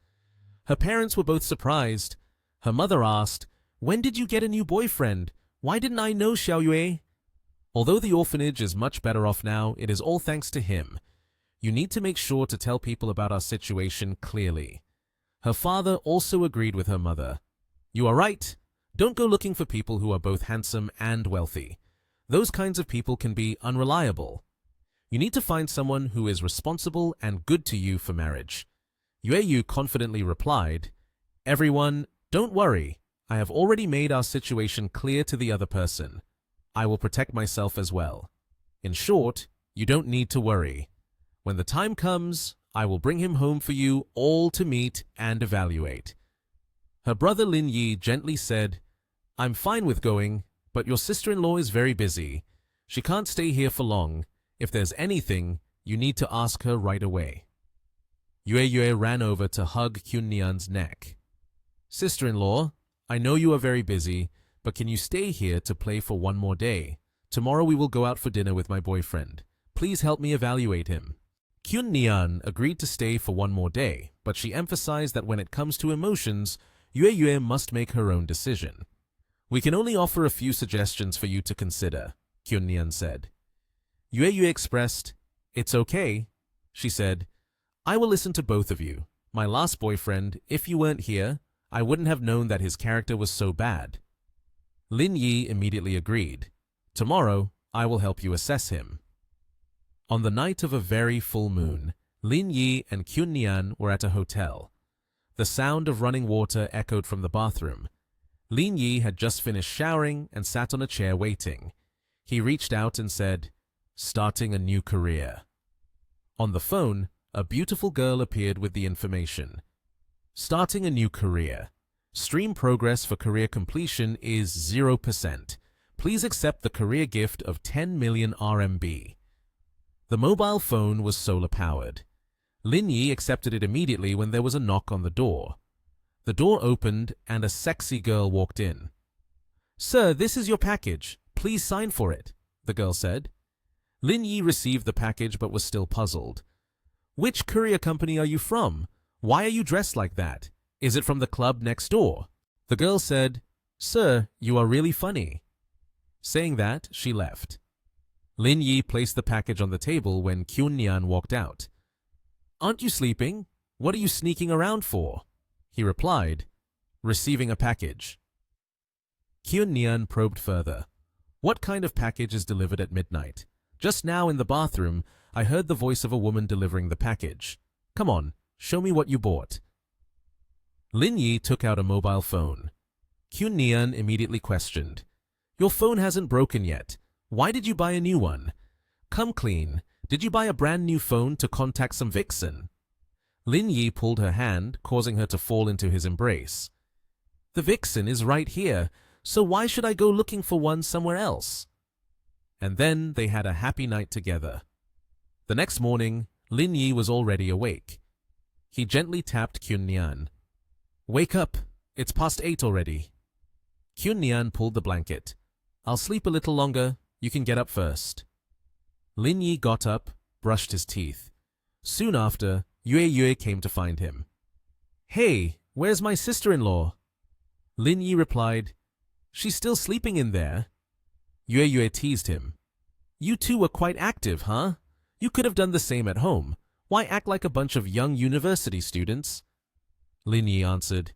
Her parents were both surprised. Her mother asked, "When did you get a new boyfriend? Why didn't I know, Xiao Yue?" Although the orphanage is much better off now, it is all thanks to him. You need to make sure to tell people about our situation clearly. Her father also agreed with her mother. "You are right. Don't go looking for people who are both handsome and wealthy. Those kinds of people can be unreliable. You need to find someone who is responsible and good to you for marriage." Yue confidently replied, "Everyone, don't worry. I have already made our situation clear to the other person. I will protect myself as well. In short, you don't need to worry. When the time comes, I will bring him home for you all to meet and evaluate." Her brother Lin Yi gently said, "I'm fine with going, but your sister-in-law is very busy. She can't stay here for long. If there's anything, you need to ask her right away." Yue ran over to hug Kyun-nian's neck. "Sister-in-law, I know you are very busy, but can you stay here to play for one more day? Tomorrow we will go out for dinner with my boyfriend. Please help me evaluate him." Kyun-nian agreed to stay for one more day, but she emphasized that when it comes to emotions, Yue must make her own decision. "We can only offer a few suggestions for you to consider," Kyun-nian said. Yue expressed, "It's okay." She said, "I will listen to both of you. My last boyfriend, if you weren't here, I wouldn't have known that his character was so bad." Lin Yi immediately agreed. "Tomorrow, I will help you assess him." On the night of a very full moon, Lin Yi and Kyun-nian were at a hotel. The sound of running water echoed from the bathroom. Lin Yi had just finished showering and sat on a chair waiting. He reached out and said, "Starting a new career." On the phone, a beautiful girl appeared with the information. "Starting a new career. Stream progress for career completion is 0%. Please accept the career gift of 10 million RMB. The mobile phone was solar-powered. Lin Yi accepted it immediately when there was a knock on the door. The door opened and a sexy girl walked in. "Sir, this is your package. Please sign for it," the girl said. Lin Yi received the package but was still puzzled. "Which courier company are you from? Why are you dressed like that? Is it from the club next door?" The girl said, "Sir, you are really funny." Saying that, she left. Lin Yi placed the package on the table when Kyun-nian walked out. "Aren't you sleeping? What are you sneaking around for?" He replied, "Receiving a package." Kyun-nian probed further. "What kind of package is delivered at midnight? Just now in the bathroom, I heard the voice of a woman delivering the package. Come on, show me what you bought." Lin Yi took out a mobile phone. Kyun-nian immediately questioned, "Your phone hasn't broken yet. Why did you buy a new one? Come clean. Did you buy a brand new phone to contact some vixen?" Lin Yi pulled her hand, causing her to fall into his embrace. "The vixen is right here, so why should I go looking for one somewhere else?" And then they had a happy night together. The next morning, Lin Yi was already awake. He gently tapped Kyun-nian. "Wake up. It's past 8 already. Kyun Nian pulled the blanket. I'll sleep a little longer. You can get up first. Lin Yi got up, brushed his teeth. Soon after, Yue came to find him. Hey, where's my sister-in-law? Lin Yi replied, She's still sleeping in there. Yue teased him. You two were quite active, huh? You could have done the same at home. Why act like a bunch of young university students? Lin Yi answered,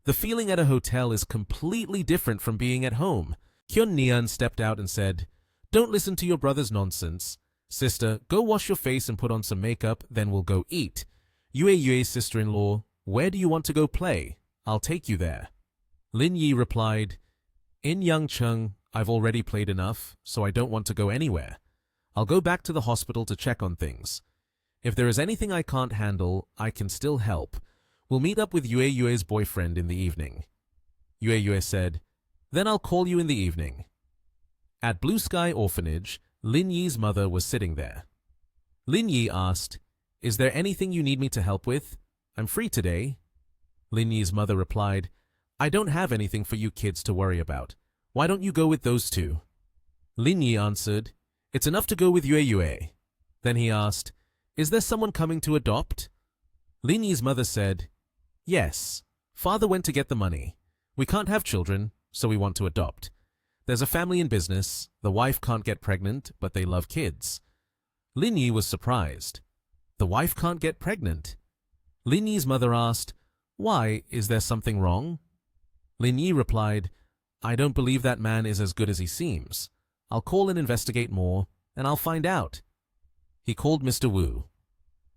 The feeling at a hotel is completely different from being at home. Kyun Nian stepped out and said, Don't listen to your brother's nonsense. Sister, go wash your face and put on some makeup, then we'll go eat. Yue's sister-in-law, where do you want to go play? I'll take you there. Lin Yi replied, In Yangcheng, I've already played enough, so I don't want to go anywhere. I'll go back to the hospital to check on things. If there is anything I can't handle, I can still help. We'll meet up with Yue's boyfriend in the evening. Yue said, Then I'll call you in the evening. At Blue Sky Orphanage, Lin Yi's mother was sitting there. Lin Yi asked, Is there anything you need me to help with? I'm free today. Lin Yi's mother replied, I don't have anything for you kids to worry about. Why don't you go with those two? Lin Yi answered, It's enough to go with Yue. Then he asked, Is there someone coming to adopt? Lin Yi's mother said, Yes. Father went to get the money. We can't have children, so we want to adopt. There's a family in business. The wife can't get pregnant, but they love kids. Lin Yi was surprised. The wife can't get pregnant. Lin Yi's mother asked, Why, is there something wrong? Lin Yi replied, I don't believe that man is as good as he seems. I'll call and investigate more, and I'll find out. He called Mr. Wu.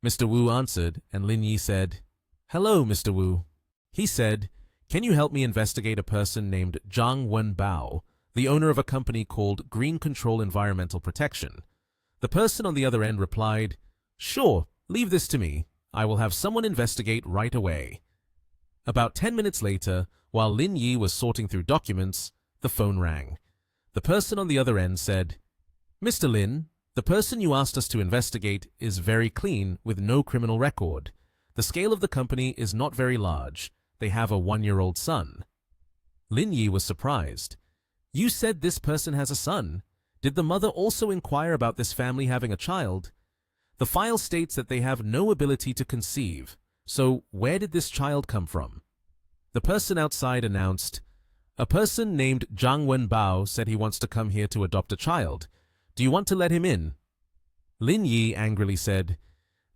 Mr. Wu answered, and Lin Yi said, Hello, Mr. Wu. He said, Can you help me investigate a person named Zhang Wenbao, the owner of a company called Green Control Environmental Protection? The person on the other end replied, Sure, leave this to me. I will have someone investigate right away. About 10 minutes later, while Lin Yi was sorting through documents, the phone rang. The person on the other end said, Mr. Lin, the person you asked us to investigate is very clean with no criminal record. The scale of the company is not very large. They have a 1-year-old son. Lin Yi was surprised. You said this person has a son. Did the mother also inquire about this family having a child? The file states that they have no ability to conceive. So where did this child come from? The person outside announced, A person named Zhang Wenbao said he wants to come here to adopt a child. Do you want to let him in? Lin Yi angrily said,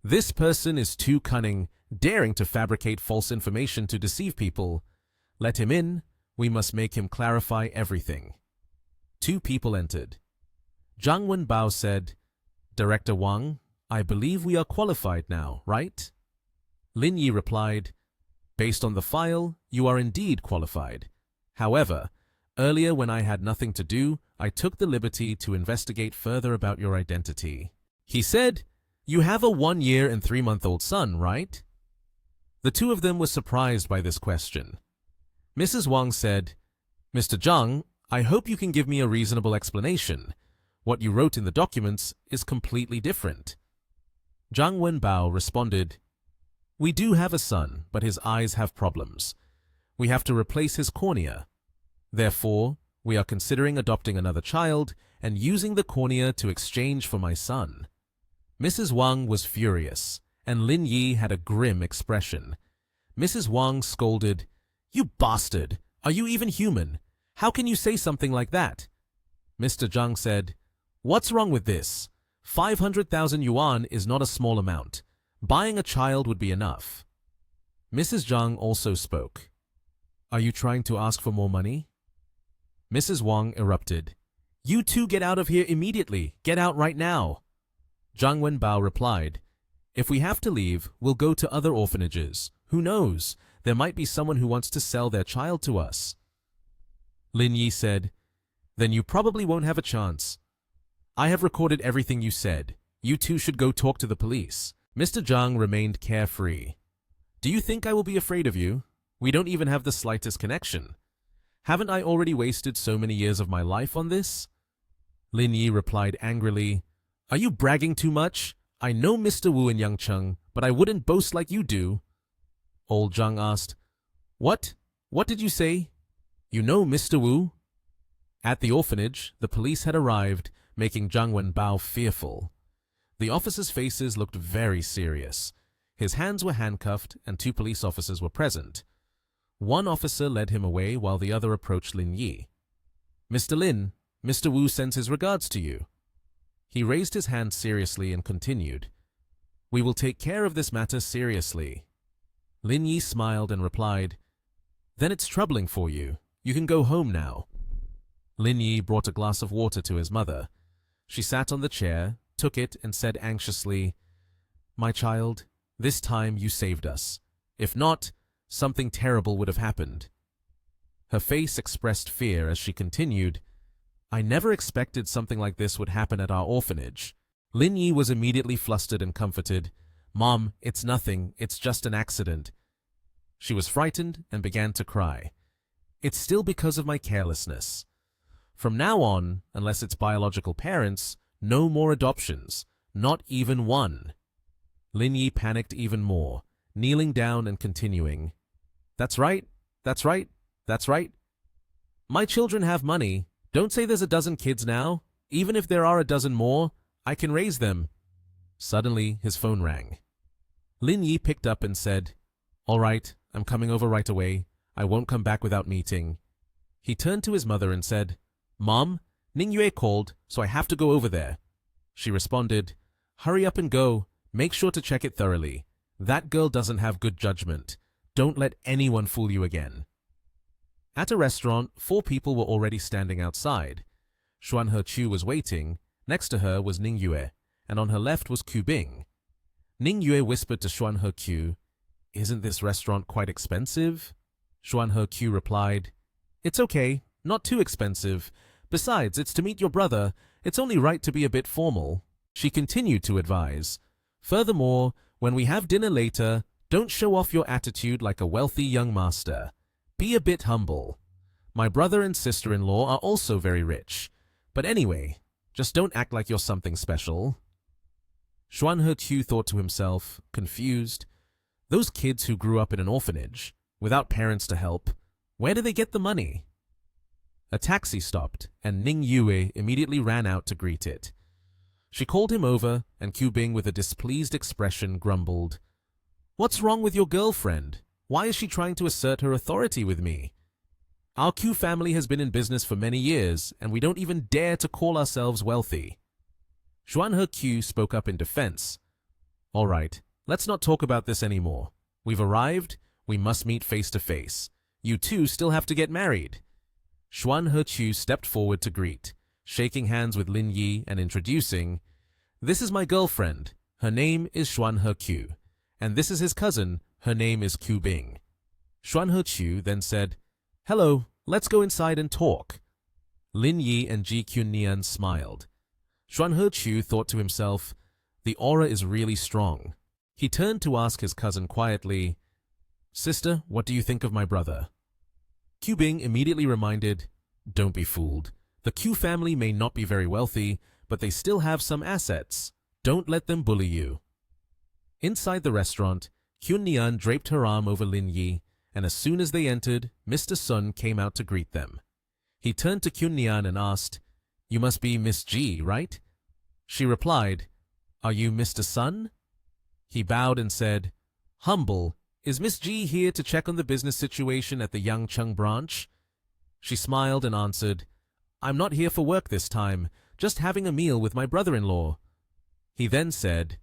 This person is too cunning, daring to fabricate false information to deceive people. Let him in. We must make him clarify everything. 2 people entered. Zhang Wenbao said, Director Wang, I believe we are qualified now, right? Lin Yi replied, Based on the file, you are indeed qualified. However, earlier when I had nothing to do, I took the liberty to investigate further about your identity. He said, You have a 1-year and 3-month-old son, right? The 2 of them were surprised by this question. Mrs. Wang said, Mr. Zhang, I hope you can give me a reasonable explanation. What you wrote in the documents is completely different. Zhang Wenbao responded, We do have a son, but his eyes have problems. We have to replace his cornea. Therefore, we are considering adopting another child and using the cornea to exchange for my son. Mrs. Wang was furious, and Lin Yi had a grim expression. Mrs. Wang scolded, You bastard! Are you even human? How can you say something like that? Mr. Zhang said, What's wrong with this? 500,000 yuan is not a small amount. Buying a child would be enough. Mrs. Zhang also spoke. Are you trying to ask for more money? Mrs. Wang erupted. You two get out of here immediately. Get out right now. Zhang Wenbao replied, If we have to leave, we'll go to other orphanages. Who knows? There might be someone who wants to sell their child to us. Lin Yi said, Then you probably won't have a chance. I have recorded everything you said. You two should go talk to the police. Mr. Zhang remained carefree. Do you think I will be afraid of you? We don't even have the slightest connection. Haven't I already wasted so many years of my life on this? Lin Yi replied angrily, Are you bragging too much? I know Mr. Wu in Yangcheng, but I wouldn't boast like you do. Old Zhang asked, What? What did you say? You know Mr. Wu? At the orphanage, the police had arrived, making Zhang Wenbao fearful. The officers' faces looked very serious. His hands were handcuffed, and 2 police officers were present. One officer led him away while the other approached Lin Yi. Mr. Lin, Mr. Wu sends his regards to you. He raised his hand seriously and continued, We will take care of this matter seriously. Lin Yi smiled and replied, Then it's troubling for you. You can go home now. Lin Yi brought a glass of water to his mother. She sat on the chair, took it, and said anxiously, My child, this time you saved us. If not, something terrible would have happened. Her face expressed fear as she continued, I never expected something like this would happen at our orphanage. Lin Yi was immediately flustered and comforted. Mom, it's nothing. It's just an accident. She was frightened and began to cry. It's still because of my carelessness. From now on, unless it's biological parents, no more adoptions, not even one. Lin Yi panicked even more, kneeling down and continuing, That's right, that's right, that's right. My children have money. Don't say there's a dozen kids now. Even if there are a dozen more, I can raise them. Suddenly, his phone rang. Lin Yi picked up and said, All right, I'm coming over right away. I won't come back without meeting. He turned to his mother and said, Mom, Ning Yue called, so I have to go over there. She responded, Hurry up and go. Make sure to check it thoroughly. That girl doesn't have good judgment. Don't let anyone fool you again. At a restaurant, 4 people were already standing outside. Xuan Heqiu was waiting. Next to her was Ning Yue, and on her left was Ku Bing. Ning Yue whispered to Xuan Heqiu, Isn't this restaurant quite expensive? Xuan Heqiu replied, It's okay, not too expensive. Besides, it's to meet your brother. It's only right to be a bit formal. She continued to advise, Furthermore, when we have dinner later, don't show off your attitude like a wealthy young master. Be a bit humble. My brother and sister-in-law are also very rich. But anyway, just don't act like you're something special. Xuan Heqiu thought to himself, confused, Those kids who grew up in an orphanage, without parents to help, where do they get the money? A taxi stopped, and Ning Yue immediately ran out to greet it. She called him over, and Ku Bing with a displeased expression grumbled, What's wrong with your girlfriend? Why is she trying to assert her authority with me? Our Q family has been in business for many years, and we don't even dare to call ourselves wealthy. Xuan Heqiu spoke up in defense. All right, let's not talk about this anymore. We've arrived, we must meet face to face. You two still have to get married. Xuan Heqiu stepped forward to greet, shaking hands with Lin Yi and introducing, This is my girlfriend. Her name is Xuan Heqiu. And this is his cousin. Her name is Ku Bing. Xuan Heqiu then said, Hello, let's go inside and talk. Lin Yi and Ji Qunnian smiled. Xuan Heqiu thought to himself, The aura is really strong. He turned to ask his cousin quietly, Sister, what do you think of my brother? Ku Bing immediately reminded, Don't be fooled. The Q family may not be very wealthy, but they still have some assets. Don't let them bully you. Inside the restaurant, Qunnian draped her arm over Lin Yi, and as soon as they entered, Mr. Sun came out to greet them. He turned to Qunnian and asked, You must be Miss Ji, right? She replied, Are you Mr. Sun? He bowed and said, Humble, is Miss Ji here to check on the business situation at the Yangcheng branch? She smiled and answered, I'm not here for work this time, just having a meal with my brother-in-law. He then said,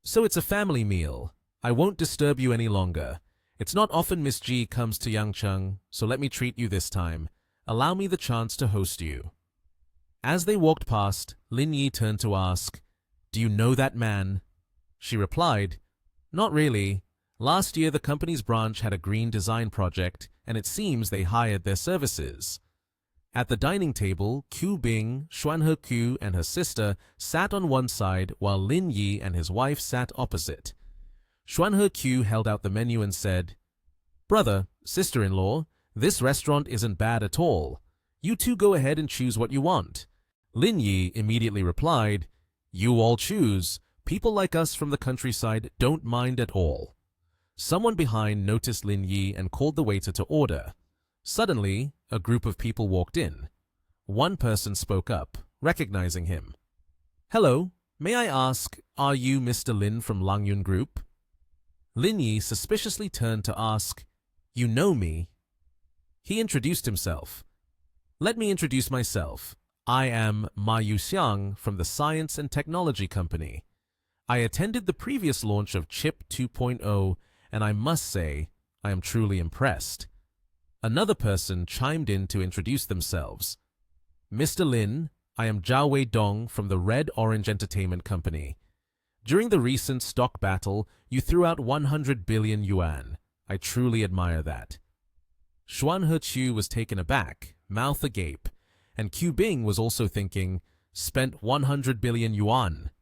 So it's a family meal. I won't disturb you any longer. It's not often Miss Ji comes to Yangcheng, so let me treat you this time. Allow me the chance to host you. As they walked past, Lin Yi turned to ask, Do you know that man? She replied, Not really. Last year the company's branch had a green design project, and it seems they hired their services. At the dining table, Ku Bing, Xuan Heqiu, and her sister sat on one side while Lin Yi and his wife sat opposite. Xuan Heqiu held out the menu and said, Brother, sister-in-law, this restaurant isn't bad at all. You two go ahead and choose what you want. Lin Yi immediately replied, You all choose. People like us from the countryside don't mind at all. Someone behind noticed Lin Yi and called the waiter to order. Suddenly, a group of people walked in. One person spoke up, recognizing him. "Hello, may I ask, are you Mr. Lin from Langyun Group?" Lin Yi suspiciously turned to ask, "You know me?" He introduced himself. "Let me introduce myself. I am Ma Yuxiang from the Science and Technology Company. I attended the previous launch of Chip 2.0, and I must say, I am truly impressed." Another person chimed in to introduce themselves. "Mr. Lin, I am Zhao Wei Dong from the Red Orange Entertainment Company. During the recent stock battle, you threw out 100 billion yuan. I truly admire that." Xuan Heqiu was taken aback, mouth agape, and Q Bing was also thinking, spent 100 billion yuan.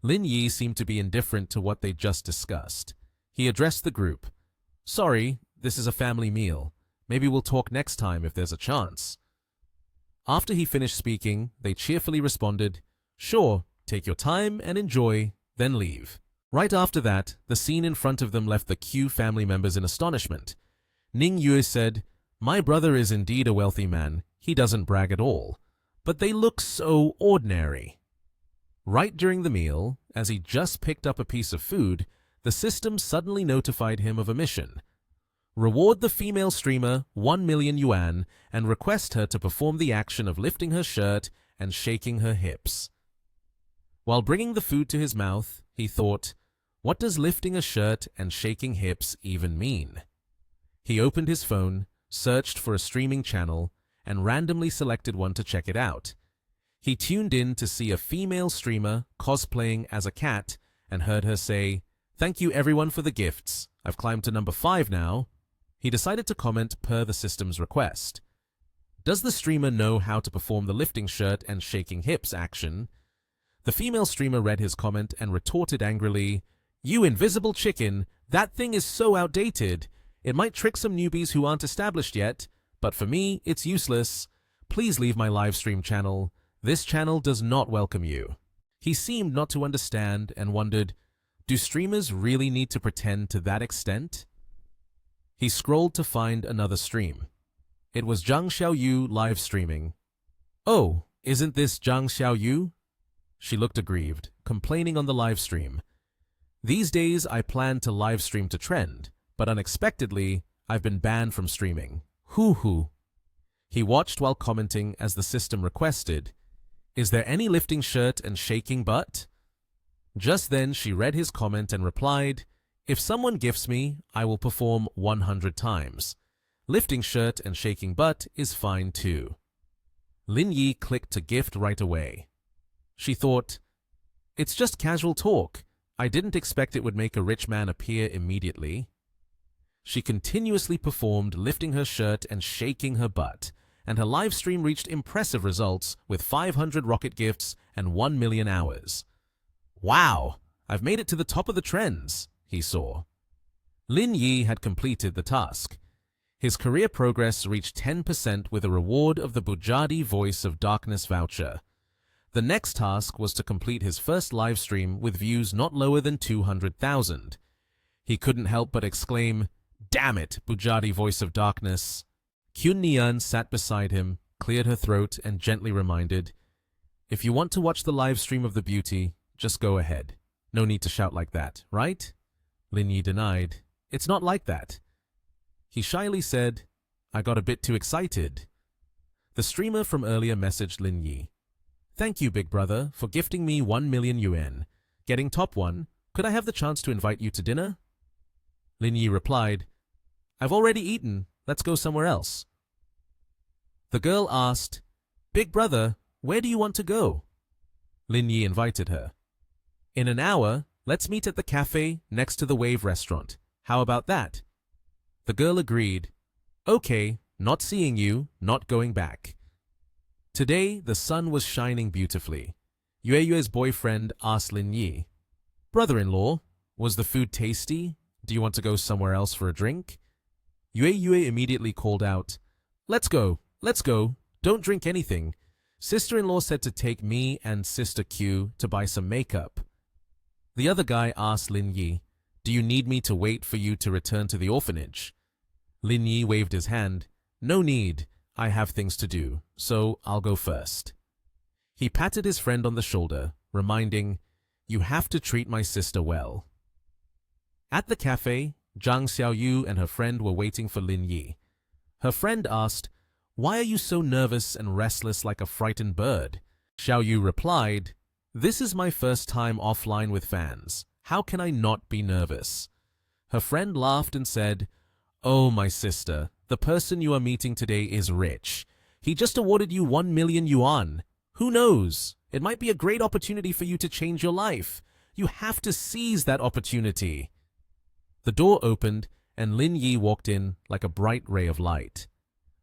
Lin Yi seemed to be indifferent to what they just discussed. He addressed the group. "Sorry, this is a family meal. Maybe we'll talk next time if there's a chance." After he finished speaking, they cheerfully responded, "Sure, take your time and enjoy, then leave." Right after that, the scene in front of them left the Q family members in astonishment. Ning Yue said, "My brother is indeed a wealthy man. He doesn't brag at all. But they look so ordinary." Right during the meal, as he just picked up a piece of food, the system suddenly notified him of a mission. Reward the female streamer 1 million yuan and request her to perform the action of lifting her shirt and shaking her hips. While bringing the food to his mouth, he thought, what does lifting a shirt and shaking hips even mean? He opened his phone, searched for a streaming channel, and randomly selected one to check it out. He tuned in to see a female streamer cosplaying as a cat and heard her say, "Thank you everyone for the gifts. I've climbed to number 5 now." He decided to comment per the system's request. Does the streamer know how to perform the lifting shirt and shaking hips action? The female streamer read his comment and retorted angrily, "You invisible chicken, that thing is so outdated. It might trick some newbies who aren't established yet, but for me, it's useless. Please leave my live stream channel. This channel does not welcome you." He seemed not to understand and wondered, do streamers really need to pretend to that extent? He scrolled to find another stream. It was Zhang Xiaoyu live streaming. "Oh, isn't this Zhang Xiaoyu?" She looked aggrieved, complaining on the live stream. "These days I plan to live stream to trend, but unexpectedly, I've been banned from streaming. Hoo-hoo." He watched while commenting as the system requested, "Is there any lifting shirt and shaking butt?" Just then she read his comment and replied, "If someone gifts me, I will perform 100 times. Lifting shirt and shaking butt is fine too." Lin Yi clicked to gift right away. She thought, it's just casual talk. I didn't expect it would make a rich man appear immediately. She continuously performed lifting her shirt and shaking her butt, and her live stream reached impressive results with 500 rocket gifts and 1 million hours. "Wow, I've made it to the top of the trends," he saw. Lin Yi had completed the task. His career progress reached 10% with a reward of the Bujadi Voice of Darkness voucher. The next task was to complete his first live stream with views not lower than 200,000. He couldn't help but exclaim, "Damn it, Bujadi Voice of Darkness." Kyun Nian sat beside him, cleared her throat, and gently reminded, "If you want to watch the live stream of the beauty, just go ahead. No need to shout like that, right?" Lin Yi denied, "It's not like that." He shyly said, "I got a bit too excited." The streamer from earlier messaged Lin Yi, "Thank you, big brother, for gifting me 1 million yuan. Getting top 1, could I have the chance to invite you to dinner?" Lin Yi replied, "I've already eaten. Let's go somewhere else." The girl asked, "Big brother, where do you want to go?" Lin Yi invited her. "In an hour, let's meet at the cafe next to the Wave restaurant. How about that?" The girl agreed. "Okay, not seeing you, not going back." Today, the sun was shining beautifully. Yue Yue's boyfriend asked Lin Yi, "Brother-in-law, was the food tasty? Do you want to go somewhere else for a drink?" Yue Yue immediately called out, let's go, don't drink anything. Sister-in-law said to take me and Sister Q to buy some makeup." The other guy asked Lin Yi, "Do you need me to wait for you to return to the orphanage?" Lin Yi waved his hand, No need, I have things to do, so I'll go first. He patted his friend on the shoulder, reminding, You have to treat my sister well. At the cafe, Zhang Xiaoyu and her friend were waiting for Lin Yi. Her friend asked, Why are you so nervous and restless like a frightened bird? Xiaoyu replied, This is my first time offline with fans. How can I not be nervous? Her friend laughed and said, Oh, my sister, the person you are meeting today is rich. He just awarded you 1 million yuan. Who knows? It might be a great opportunity for you to change your life. You have to seize that opportunity. The door opened, and Lin Yi walked in like a bright ray of light.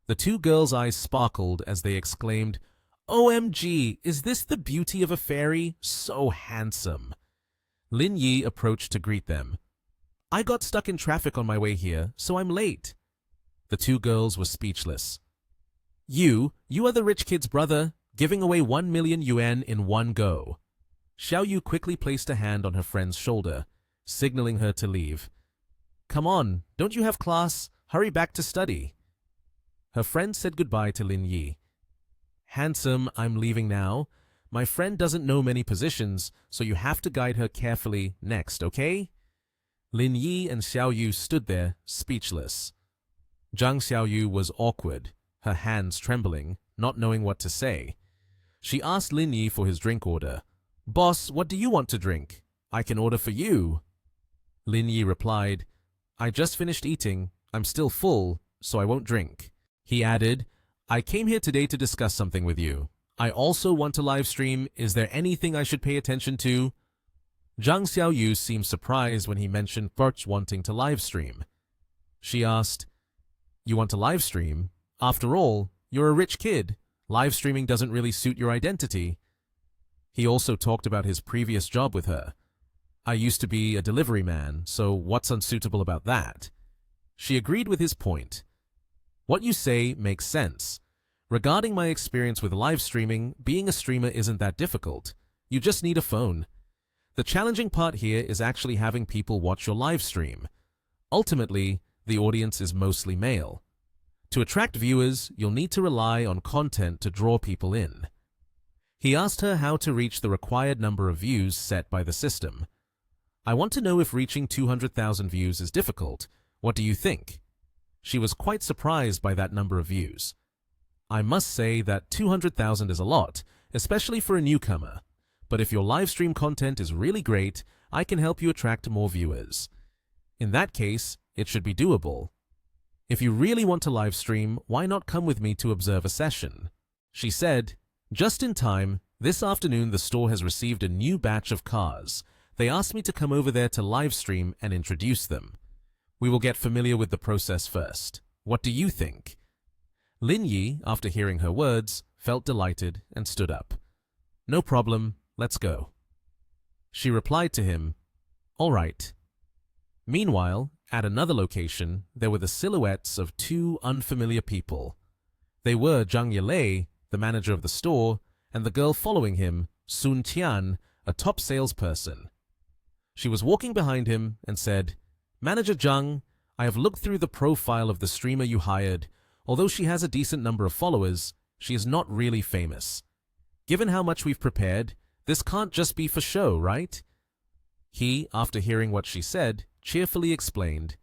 The two girls' eyes sparkled as they exclaimed, OMG, is this the beauty of a fairy? So handsome. Lin Yi approached to greet them. I got stuck in traffic on my way here, so I'm late. The two girls were speechless. You are the rich kid's brother, giving away 1 million yuan in one go. Xiaoyu quickly placed a hand on her friend's shoulder, signaling her to leave. Come on, don't you have class? Hurry back to study. Her friend said goodbye to Lin Yi. Handsome, I'm leaving now. My friend doesn't know many positions, so you have to guide her carefully next, okay? Lin Yi and Xiaoyu stood there, speechless. Zhang Xiaoyu was awkward, her hands trembling, not knowing what to say. She asked Lin Yi for his drink order. Boss, what do you want to drink? I can order for you. Lin Yi replied, I just finished eating. I'm still full, so I won't drink. He added, I came here today to discuss something with you. I also want to live stream. Is there anything I should pay attention to? Zhang Xiaoyu seemed surprised when he mentioned first wanting to live stream. She asked, You want to live stream? After all, you're a rich kid. Live streaming doesn't really suit your identity. He also talked about his previous job with her. I used to be a delivery man, so what's unsuitable about that? She agreed with his point. What you say makes sense. Regarding my experience with live streaming, being a streamer isn't that difficult. You just need a phone. The challenging part here is actually having people watch your live stream. Ultimately, the audience is mostly male. To attract viewers, you'll need to rely on content to draw people in. He asked her how to reach the required number of views set by the system. I want to know if reaching 200,000 views is difficult. What do you think? She was quite surprised by that number of views. I must say that 200,000 is a lot, especially for a newcomer. But if your live stream content is really great, I can help you attract more viewers. In that case, it should be doable. If you really want to live stream, why not come with me to observe a session? She said, Just in time, this afternoon the store has received a new batch of cars. They asked me to come over there to live stream and introduce them. We will get familiar with the process first. What do you think? Lin Yi, after hearing her words, felt delighted and stood up. No problem, let's go. She replied to him, All right. Meanwhile, at another location, there were the silhouettes of two unfamiliar people. They were Zhang Yilei, the manager of the store, and the girl following him, Sun Tian, a top salesperson. She was walking behind him and said, Manager Zhang, I have looked through the profile of the streamer you hired. Although she has a decent number of followers, she is not really famous. Given how much we've prepared, this can't just be for show, right? He, after hearing what she said, cheerfully explained,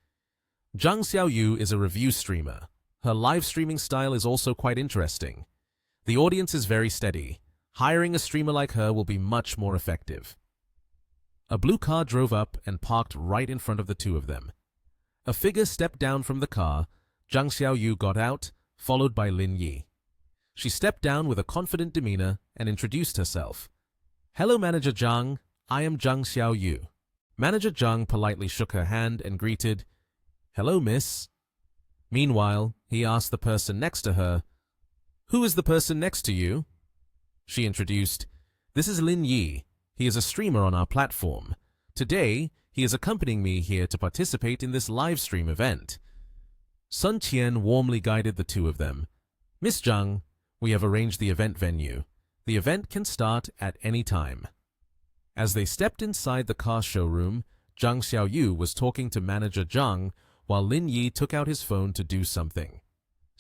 Zhang Xiaoyu is a review streamer. Her live streaming style is also quite interesting. The audience is very steady. Hiring a streamer like her will be much more effective. A blue car drove up and parked right in front of the two of them. A figure stepped down from the car. Zhang Xiaoyu got out, followed by Lin Yi. She stepped down with a confident demeanor and introduced herself. Hello, Manager Zhang. I am Zhang Xiaoyu. Manager Zhang politely shook her hand and greeted, Hello, miss. Meanwhile, he asked the person next to her, Who is the person next to you? She introduced, This is Lin Yi. He is a streamer on our platform. Today, he is accompanying me here to participate in this live stream event. Sun Tian warmly guided the two of them. Miss Zhang, we have arranged the event venue. The event can start at any time. As they stepped inside the car showroom, Zhang Xiaoyu was talking to Manager Zhang while Lin Yi took out his phone to do something.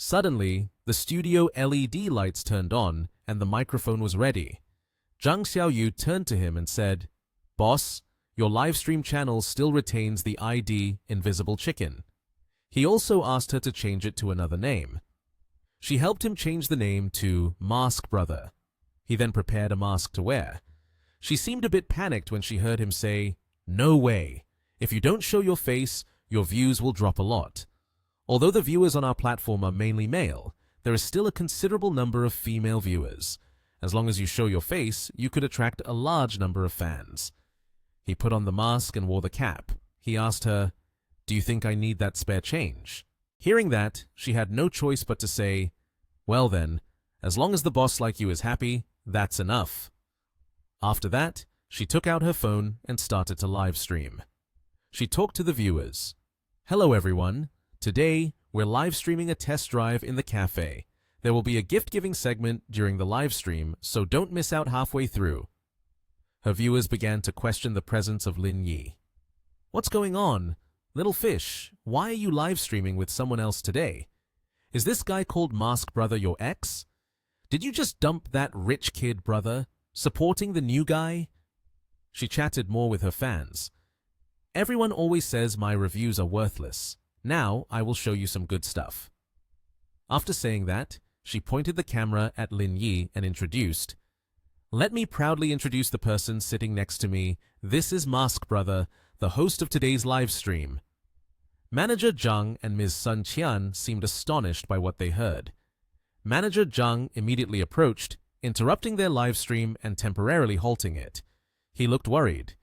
Suddenly, the studio LED lights turned on and the microphone was ready. Zhang Xiaoyu turned to him and said, "Boss, your livestream channel still retains the ID Invisible Chicken." He also asked her to change it to another name. She helped him change the name to Mask Brother. He then prepared a mask to wear. She seemed a bit panicked when she heard him say, "No way. If you don't show your face, your views will drop a lot." Although the viewers on our platform are mainly male, there is still a considerable number of female viewers. As long as you show your face, you could attract a large number of fans. He put on the mask and wore the cap. He asked her, "Do you think I need that spare change?" Hearing that, she had no choice but to say, "Well then, as long as the boss like you is happy, that's enough." After that, she took out her phone and started to live stream. She talked to the viewers. "Hello everyone. Today, we're live streaming a test drive in the cafe. There will be a gift-giving segment during the live stream, so don't miss out halfway through." Her viewers began to question the presence of Lin Yi. "What's going on? Little fish, why are you live streaming with someone else today? Is this guy called Mask Brother your ex? Did you just dump that rich kid brother, supporting the new guy?" She chatted more with her fans. "Everyone always says my reviews are worthless. Now I will show you some good stuff." After saying that, she pointed the camera at Lin Yi and introduced, "Let me proudly introduce the person sitting next to me. This is Mask Brother, the host of today's live stream." Manager Zhang and Ms. Sun Qian seemed astonished by what they heard. Manager Zhang immediately approached, interrupting their live stream and temporarily halting it. He looked worried.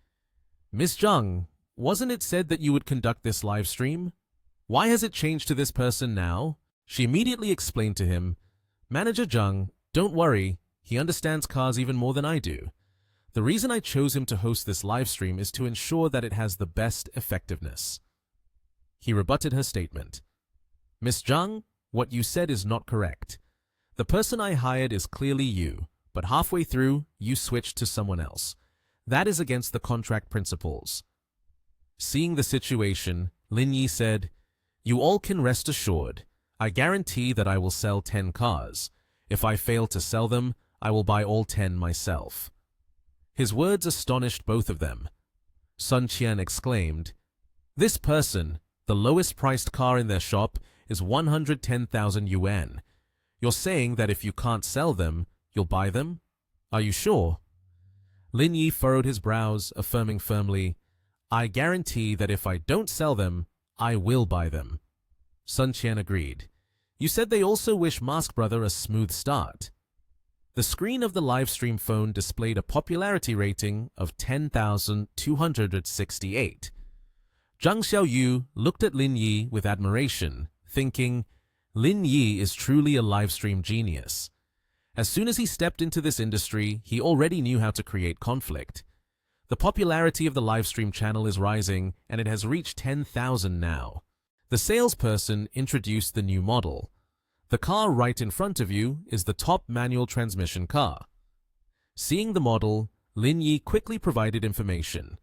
"Miss Zhang, wasn't it said that you would conduct this live stream? Why has it changed to this person now?" She immediately explained to him, "Manager Zhang, don't worry, he understands cars even more than I do. The reason I chose him to host this live stream is to ensure that it has the best effectiveness." He rebutted her statement. "Miss Zhang, what you said is not correct. The person I hired is clearly you, but halfway through, you switched to someone else. That is against the contract principles." Seeing the situation, Lin Yi said, "You all can rest assured. I guarantee that I will sell 10 cars. If I fail to sell them, I will buy all 10 myself." His words astonished both of them. Sun Qian exclaimed, "This person, the lowest priced car in their shop, is 110,000 yuan. You're saying that if you can't sell them, you'll buy them? Are you sure?" Lin Yi furrowed his brows, affirming firmly, "I guarantee that if I don't sell them, I will buy them." Sun Qian agreed. "You said they also wish Mask Brother a smooth start." The screen of the livestream phone displayed a popularity rating of 10,268. Zhang Xiaoyu looked at Lin Yi with admiration, thinking, Lin Yi is truly a livestream genius. As soon as he stepped into this industry, he already knew how to create conflict. The popularity of the livestream channel is rising, and it has reached 10,000 now. The salesperson introduced the new model. The car right in front of you is the top manual transmission car. Seeing the model, Lin Yi quickly provided information.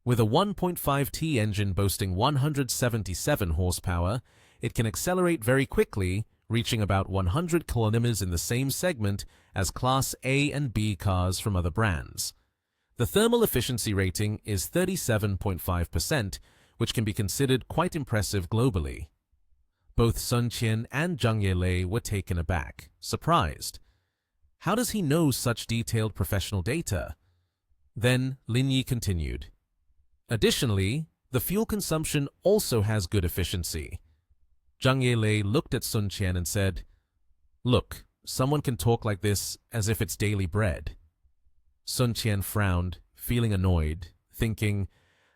With a 1.5T engine boasting 177 horsepower, it can accelerate very quickly, reaching about 100 kilometers in the same segment as Class A and B cars from other brands. The thermal efficiency rating is 37.5%, which can be considered quite impressive globally. Both Sun Qian and Zhang Yelei were taken aback, surprised. How does he know such detailed professional data? Then Lin Yi continued. Additionally, the fuel consumption also has good efficiency. Zhang Yelei looked at Sun Qian and said, "Look, someone can talk like this as if it's daily bread." Sun Qian frowned, feeling annoyed, thinking,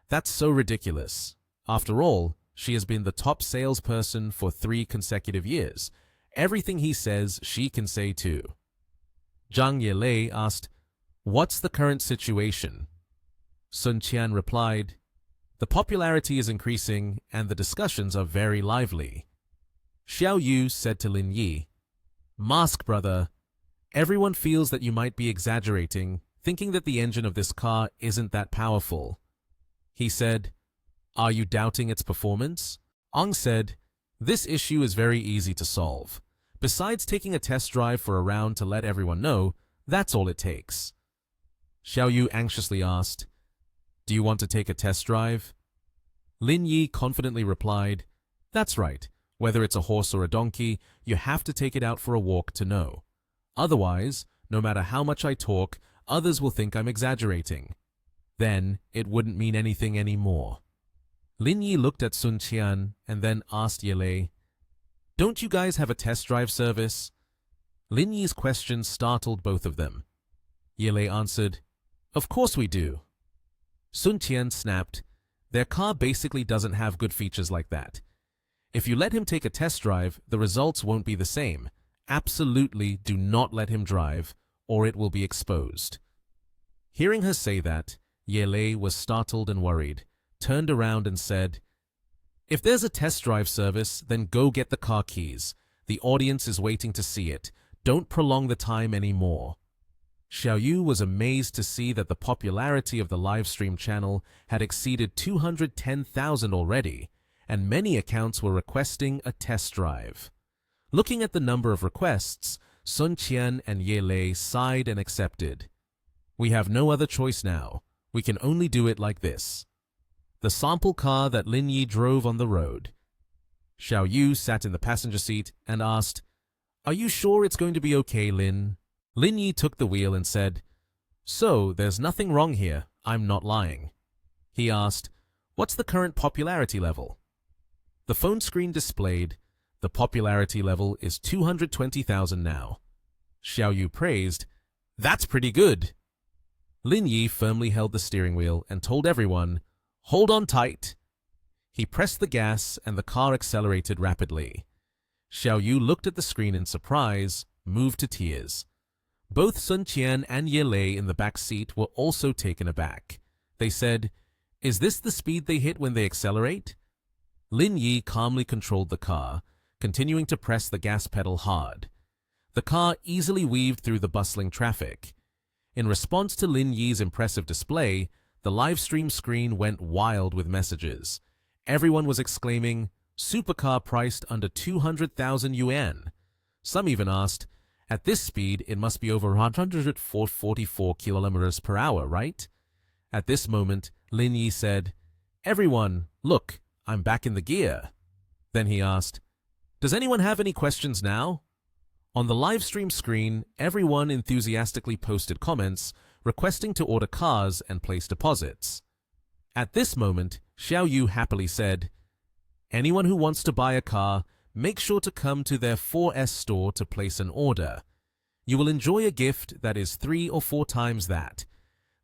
that's so ridiculous. After all, she has been the top salesperson for 3 consecutive years. Everything he says, she can say too. Zhang Yelei asked, "What's the current situation?" Sun Qian replied, "The popularity is increasing and the discussions are very lively." Xiao Yu said to Lin Yi, "Mask Brother, everyone feels that you might be exaggerating, thinking that the engine of this car isn't that powerful." He said, "Are you doubting its performance?" Ong said, This issue is very easy to solve. Besides taking a test drive for a round to let everyone know, that's all it takes. Xiao Yu anxiously asked, "Do you want to take a test drive?" Lin Yi confidently replied, "That's right. Whether it's a horse or a donkey, you have to take it out for a walk to know. Otherwise, no matter how much I talk, others will think I'm exaggerating. Then it wouldn't mean anything anymore." Lin Yi looked at Sun Qian and then asked Yelei, "Don't you guys have a test drive service?" Lin Yi's question startled both of them. Yelei answered, "Of course we do." Sun Qian snapped, "Their car basically doesn't have good features like that. If you let him take a test drive, the results won't be the same. Absolutely do not let him drive, or it will be exposed." Hearing her say that, Yelei was startled and worried, turned around and said, "If there's a test drive service, then go get the car keys. The audience is waiting to see it. Don't prolong the time anymore." Xiao Yu was amazed to see that the popularity of the livestream channel had exceeded 210,000 already, and many accounts were requesting a test drive. Looking at the number of requests, Sun Qian and Yelei sighed and accepted. "We have no other choice now. We can only do it like this." The sample car that Lin Yi drove on the road. Xiao Yu sat in the passenger seat and asked, "Are you sure it's going to be okay, Lin?" Lin Yi took the wheel and said, "So, there's nothing wrong here. I'm not lying." He asked, "What's the current popularity level?" The phone screen displayed, "The popularity level is 220,000 now." Xiao Yu praised, "That's pretty good." Lin Yi firmly held the steering wheel and told everyone, "Hold on tight." He pressed the gas and the car accelerated rapidly. Xiao Yu looked at the screen in surprise, moved to tears. Both Sun Qian and Yelei in the back seat were also taken aback. They said, "Is this the speed they hit when they accelerate?" Lin Yi calmly controlled the car, continuing to press the gas pedal hard. The car easily weaved through the bustling traffic. In response to Lin Yi's impressive display, the livestream screen went wild with messages. Everyone was exclaiming, "Supercar priced under 200,000 yuan." Some even asked, "At this speed, it must be over 144 kilometers per hour, right?" At this moment, Lin Yi said, "Everyone, look, I'm back in the gear." Then he asked, "Does anyone have any questions now?" On the livestream screen, everyone enthusiastically posted comments requesting to order cars and place deposits. At this moment, Xiao Yu happily said, "Anyone who wants to buy a car, make sure to come to their 4S store to place an order. You will enjoy a gift that is 3 or 4 times that.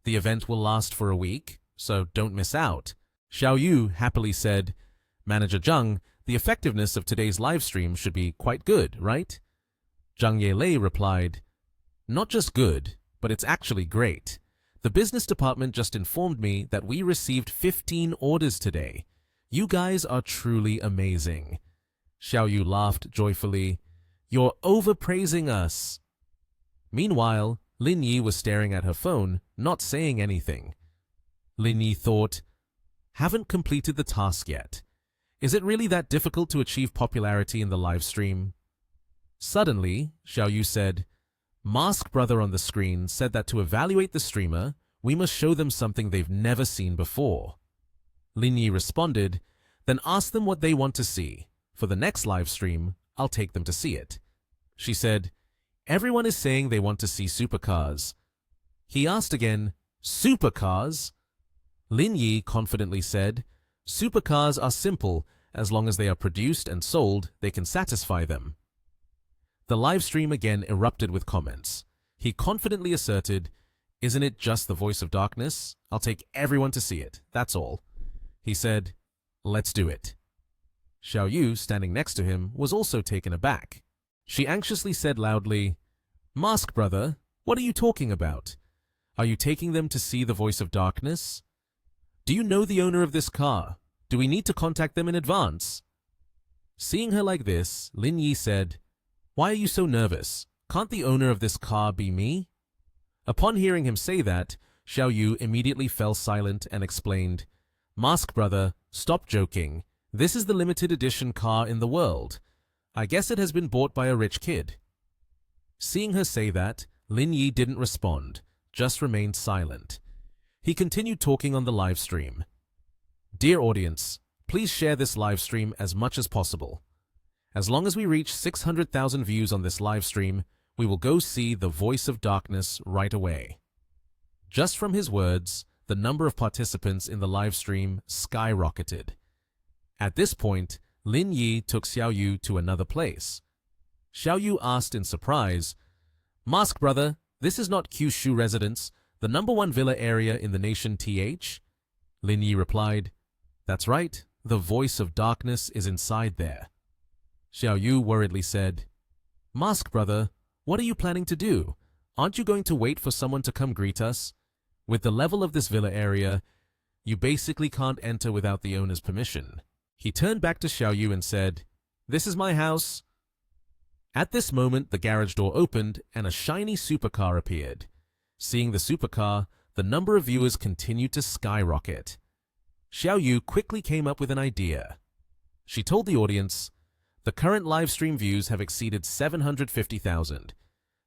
The event will last for a week, so don't miss out." Xiao Yu happily said, "Manager Zhang, the effectiveness of today's livestream should be quite good, right?" Zhang Yelei replied, "Not just good, but it's actually great. The business department just informed me that we received 15 orders today. You guys are truly amazing." Xiao Yu laughed joyfully. "You're overpraising us." Meanwhile, Lin Yi was staring at her phone, not saying anything. Lin Yi thought, "Haven't completed the task yet. Is it really that difficult to achieve popularity in the live stream?" Suddenly, Xiao Yu said, "Mask Brother on the screen said that to evaluate the streamer, we must show them something they've never seen before." Lin Yi responded, "Then ask them what they want to see. For the next live stream, I'll take them to see it." She said, "Everyone is saying they want to see supercars." He asked again, "Supercars?" Lin Yi confidently said, "Supercars are simple. As long as they are produced and sold, they can satisfy them." The live stream again erupted with comments. He confidently asserted, "Isn't it just the voice of darkness? I'll take everyone to see it, that's all." He said, "Let's do it." Xiao Yu, standing next to him, was also taken aback. She anxiously said loudly, "Mask Brother, what are you talking about? Are you taking them to see the voice of darkness? Do you know the owner of this car? Do we need to contact them in advance?" Seeing her like this, Lin Yi said, "Why are you so nervous? Can't the owner of this car be me?" Upon hearing him say that, Xiao Yu immediately fell silent and explained, "Mask Brother, stop joking. This is the limited edition car in the world. I guess it has been bought by a rich kid." Seeing her say that, Lin Yi didn't respond, just remained silent. He continued talking on the live stream. "Dear audience, please share this live stream as much as possible. As long as we reach 600,000 views on this live stream, we will go see The Voice of Darkness right away." Just from his words, the number of participants in the live stream skyrocketed. At this point, Lin Yi took Xiao Yu to another place. Xiao Yu asked in surprise, "Mask brother, this is not Kyushu residence, the #1 villa area in the nation TH?" Lin Yi replied, "That's right, the Voice of Darkness is inside there." Xiao Yu worriedly said, "Mask brother, what are you planning to do? Aren't you going to wait for someone to come greet us? With the level of this villa area, you basically can't enter without the owner's permission." He turned back to Xiao Yu and said, "This is my house." At this moment, the garage door opened and a shiny supercar appeared. Seeing the supercar, the number of viewers continued to skyrocket. Xiao Yu quickly came up with an idea. She told the audience, "The current live stream views have exceeded 750,000.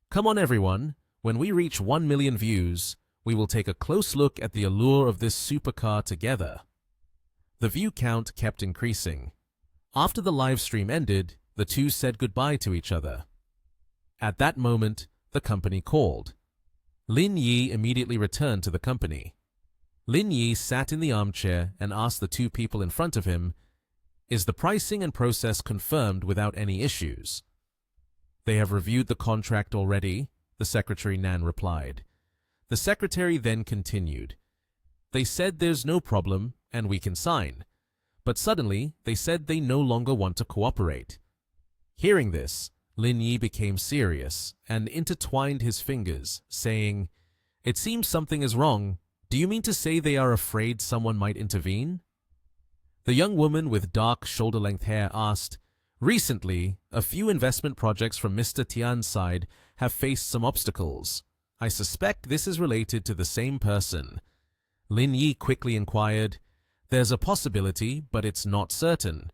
Come on everyone, when we reach 1 million views, we will take a close look at the allure of this supercar together." The view count kept increasing. After the live stream ended, the two said goodbye to each other. At that moment, the company called. Lin Yi immediately returned to the company. Lin Yi sat in the armchair and asked the two people in front of him, "Is the pricing and process confirmed without any issues?" "They have reviewed the contract already," the secretary Nan replied. The secretary then continued, "They said there's no problem and we can sign. But suddenly, they said they no longer want to cooperate." Hearing this, Lin Yi became serious and intertwined his fingers, saying, "It seems something is wrong. Do you mean to say they are afraid someone might intervene?" The young woman with dark shoulder-length hair asked, "Recently, a few investment projects from Mr. Tian's side have faced some obstacles. I suspect this is related to the same person." Lin Yi quickly inquired, "There's a possibility, but it's not certain."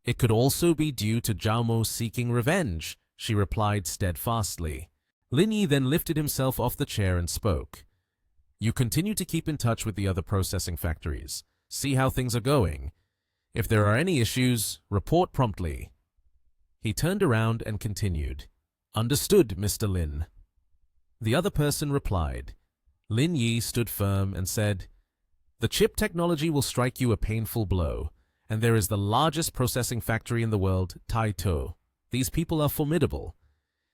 "It could also be due to Zhao Mo seeking revenge," she replied steadfastly. Lin Yi then lifted himself off the chair and spoke. "You continue to keep in touch with the other processing factories. See how things are going. If there are any issues, report promptly." He turned around and continued, "Understood, Mr. Lin." The other person replied. Lin Yi stood firm and said, "The chip technology will strike you a painful blow, and there is the largest processing factory in the world, Taito. These people are formidable.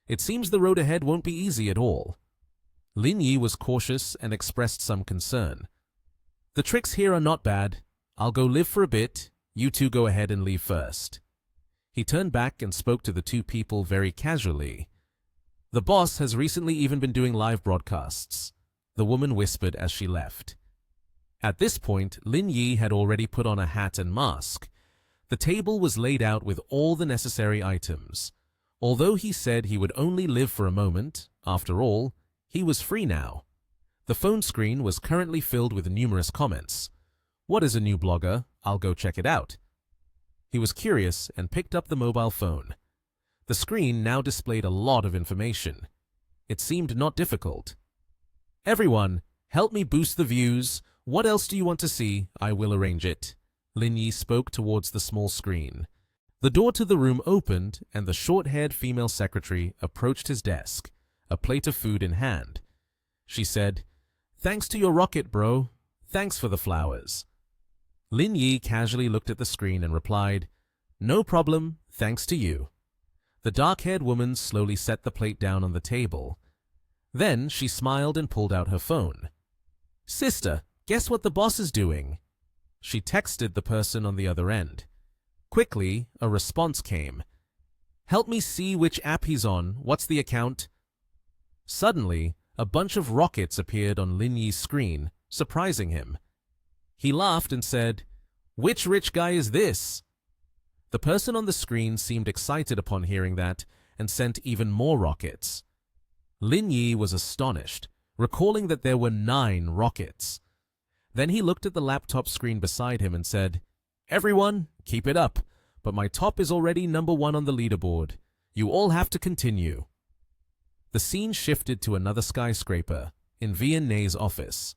It seems the road ahead won't be easy at all." Lin Yi was cautious and expressed some concern. "The tricks here are not bad. I'll go live for a bit. You two go ahead and leave first." He turned back and spoke to the two people very casually. "The boss has recently even been doing live broadcasts," the woman whispered as she left. At this point, Lin Yi had already put on a hat and mask. The table was laid out with all the necessary items. Although he said he would only live for a moment, after all, he was free now. The phone screen was currently filled with numerous comments. "What is a new blogger? I'll go check it out." He was curious and picked up the mobile phone. The screen now displayed a lot of information. It seemed not difficult. "Everyone, help me boost the views. What else do you want to see? I will arrange it." Lin Yi spoke towards the small screen. The door to the room opened and the short-haired female secretary approached his desk, a plate of food in hand. She said, "Thanks to your rocket, bro. Thanks for the flowers." Lin Yi casually looked at the screen and replied, "No problem, thanks to you." The dark-haired woman slowly set the plate down on the table. Then she smiled and pulled out her phone. "Sister, guess what the boss is doing?" She texted the person on the other end. Quickly, a response came. "Help me see which app he's on. What's the account?" Suddenly, a bunch of rockets appeared on Lin Yi's screen, surprising him. He laughed and said, "Which rich guy is this?" The person on the screen seemed excited upon hearing that and sent even more rockets. Lin Yi was astonished, recalling that there were 9 rockets. Then he looked at the laptop screen beside him and said, Everyone, keep it up, but my top is already #1 on the leaderboard. You all have to continue. The scene shifted to another skyscraper, in Vianney's office.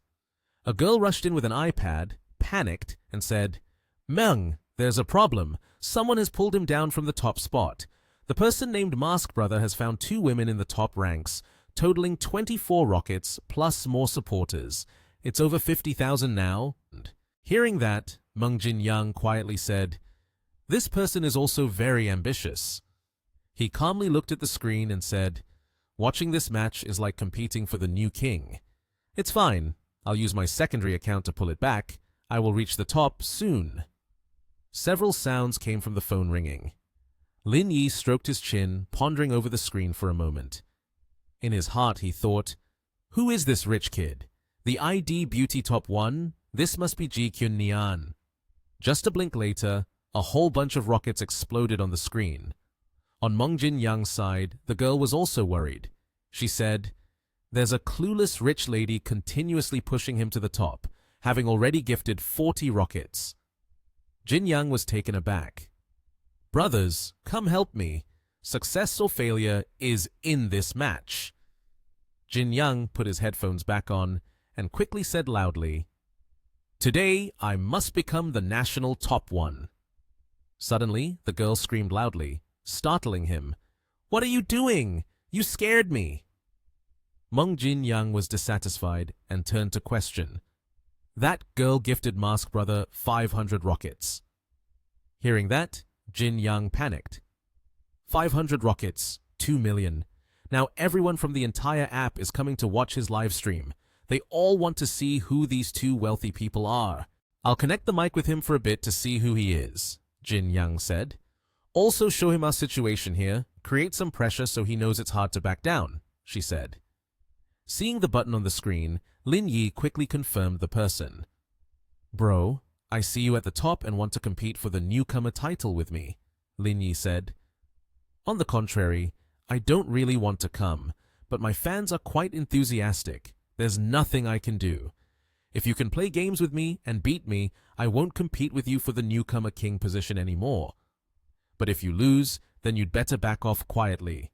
A girl rushed in with an iPad, panicked, and said, "Meng, there's a problem. Someone has pulled him down from the top spot. The person named Mask Brother has found 2 women in the top ranks, totaling 24 rockets plus more supporters. It's over 50,000 now." Hearing that, Meng Jin-young quietly said, "This person is also very ambitious." He calmly looked at the screen and said, "Watching this match is like competing for the new king. It's fine. I'll use my secondary account to pull it back. I will reach the top soon." Several sounds came from the phone ringing. Lin Yi stroked his chin, pondering over the screen for a moment. In his heart, he thought, "Who is this rich kid? The ID Beauty Top 1? This must be Ji Kyun Nian." Just a blink later, a whole bunch of rockets exploded on the screen. On Meng Jin-young's side, the girl was also worried. She said, "There's a clueless rich lady continuously pushing him to the top, having already gifted 40 rockets." Jin-young was taken aback. "Brothers, come help me. Success or failure is in this match." Jin-young put his headphones back on and quickly said loudly, "Today, I must become the national top 1. Suddenly, the girl screamed loudly, startling him. "What are you doing? You scared me." Meng Jin-young was dissatisfied and turned to question. "That girl gifted Mask Brother 500 rockets." Hearing that, Jin-young panicked. 500 rockets, 2 million. Now everyone from the entire app is coming to watch his live stream. They all want to see who these 2 wealthy people are. "I'll connect the mic with him for a bit to see who he is," Jin-young said. "Also show him our situation here, create some pressure so he knows it's hard to back down," she said. Seeing the button on the screen, Lin Yi quickly confirmed the person. "Bro, I see you at the top and want to compete for the newcomer title with me," Lin Yi said. "On the contrary, I don't really want to come, but my fans are quite enthusiastic. There's nothing I can do. If you can play games with me and beat me, I won't compete with you for the newcomer king position anymore. But if you lose, then you'd better back off quietly."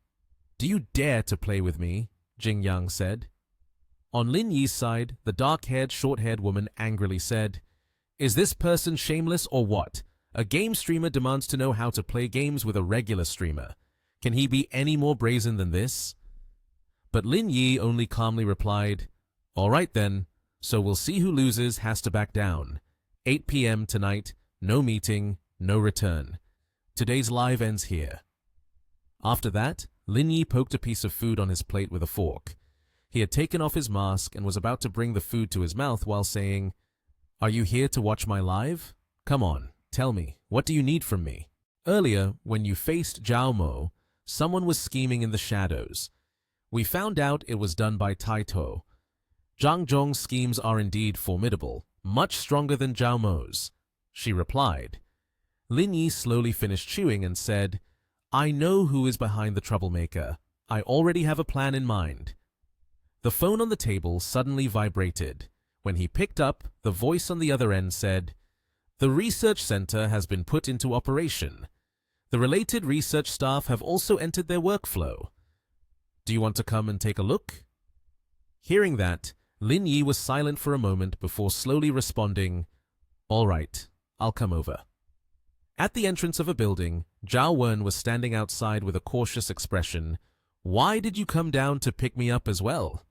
"Do you dare to play with me?" Jin-young said. On Lin Yi's side, the dark-haired, short-haired woman angrily said, "Is this person shameless or what? A game streamer demands to know how to play games with a regular streamer. Can he be any more brazen than this?" But Lin Yi only calmly replied, "All right then, so we'll see who loses has to back down. 8 p.m. tonight, no meeting, no return. Today's live ends here." After that, Lin Yi poked a piece of food on his plate with a fork. He had taken off his mask and was about to bring the food to his mouth while saying, "Are you here to watch my live? Come on, tell me, what do you need from me?" Earlier, when you faced Zhao Mo, someone was scheming in the shadows. We found out it was done by Taito. Zhang Zhong's schemes are indeed formidable, much stronger than Zhao Mo's, she replied. Lin Yi slowly finished chewing and said, "I know who is behind the troublemaker. I already have a plan in mind." The phone on the table suddenly vibrated. When he picked up, the voice on the other end said, "The research center has been put into operation. The related research staff have also entered their workflow. Do you want to come and take a look?" Hearing that, Lin Yi was silent for a moment before slowly responding, "All right, I'll come over." At the entrance of a building, Zhao Wen was standing outside with a cautious expression. "Why did you come down to pick me up as well?"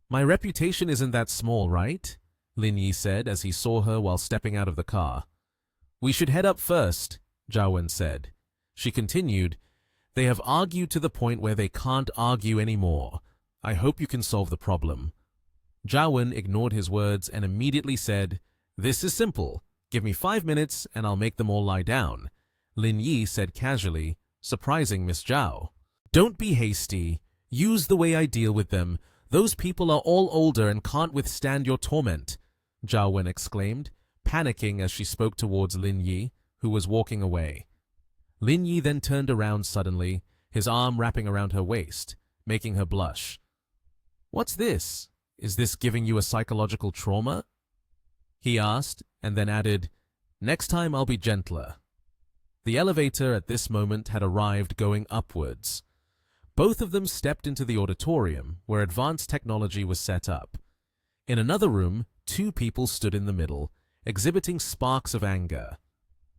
"My reputation isn't that small, right?" Lin Yi said as he saw her while stepping out of the car. "We should head up first," Zhao Wen said. She continued, "They have argued to the point where they can't argue anymore. I hope you can solve the problem." Zhao Wen ignored his words and immediately said, "This is simple. Give me 5 minutes and I'll make them all lie down," Lin Yi said casually, surprising Miss Zhao. "Don't be hasty. Use the way I deal with them. Those people are all older and can't withstand your torment," Zhao Wen exclaimed, panicking as she spoke towards Lin Yi, who was walking away. Lin Yi then turned around suddenly, his arm wrapping around her waist, making her blush. "What's this? Is this giving you a psychological trauma?" he asked, and then added, Next time I'll be gentler. The elevator at this moment had arrived going upwards. Both of them stepped into the auditorium where advanced technology was set up. In another room, two people stood in the middle, exhibiting sparks of anger.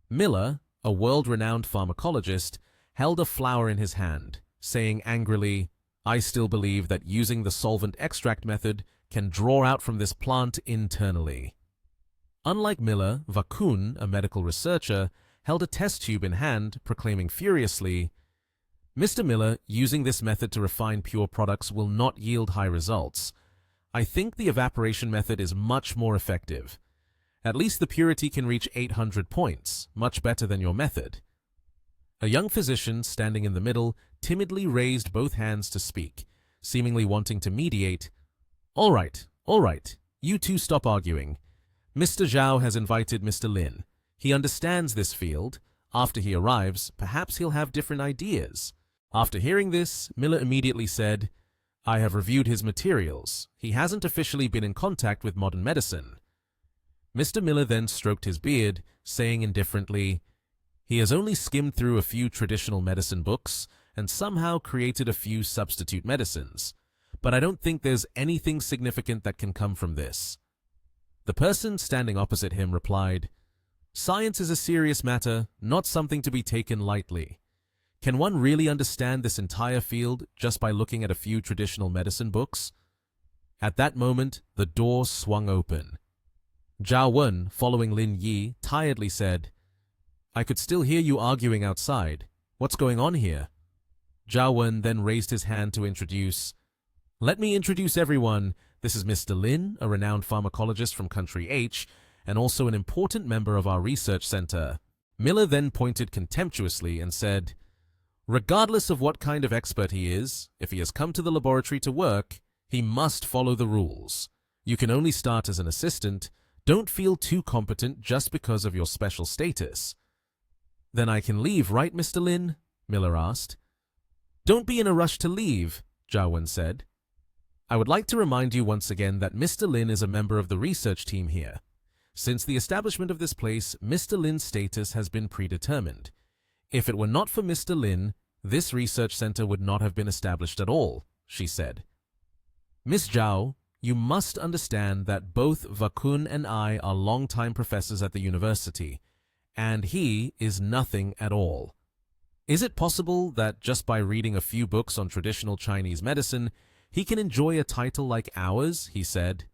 Miller, a world-renowned pharmacologist, held a flower in his hand, saying angrily, "I still believe that using the solvent extract method can draw out from this plant internally." Unlike Miller, Vakun, a medical researcher, held a test tube in hand, proclaiming furiously, "Mr. Miller, using this method to refine pure products will not yield high results. I think the evaporation method is much more effective. At least the purity can reach 800 points, much better than your method." A young physician standing in the middle timidly raised both hands to speak, seemingly wanting to mediate. All right, you two stop arguing. Mr. Zhao has invited Mr. Lin. He understands this field. After he arrives, perhaps he'll have different ideas." After hearing this, Miller immediately said, "I have reviewed his materials. He hasn't officially been in contact with modern medicine." Mr. Miller then stroked his beard, saying indifferently, "He has only skimmed through a few traditional medicine books and somehow created a few substitute medicines. But I don't think there's anything significant that can come from this." The person standing opposite him replied, "Science is a serious matter, not something to be taken lightly. Can one really understand this entire field just by looking at a few traditional medicine books?" At that moment, the door swung open. Zhao Wen, following Lin Yi, tiredly said, "I could still hear you arguing outside. What's going on here?" Zhao Wen then raised his hand to introduce, "Let me introduce everyone. This is Mr. Lin, a renowned pharmacologist from Country H, and also an important member of our research center." Miller then pointed contemptuously and said, "Regardless of what kind of expert he is, if he has come to the laboratory to work, he must follow the rules. You can only start as an assistant. Don't feel too competent just because of your special status." "Then I can leave, right, Mr. Lin?" Miller asked. "Don't be in a rush to leave," Zhao Wen said. "I would like to remind you once again that Mr. Lin is a member of the research team here. Since the establishment of this place, Mr. Lin's status has been predetermined. If it were not for Mr. Lin, this research center would not have been established at all," she said. "Miss Zhao, you must understand that both Vakun and I are longtime professors at the university, and he is nothing at all. Is it possible that just by reading a few books on traditional Chinese medicine, he can enjoy a title like ours?" he said.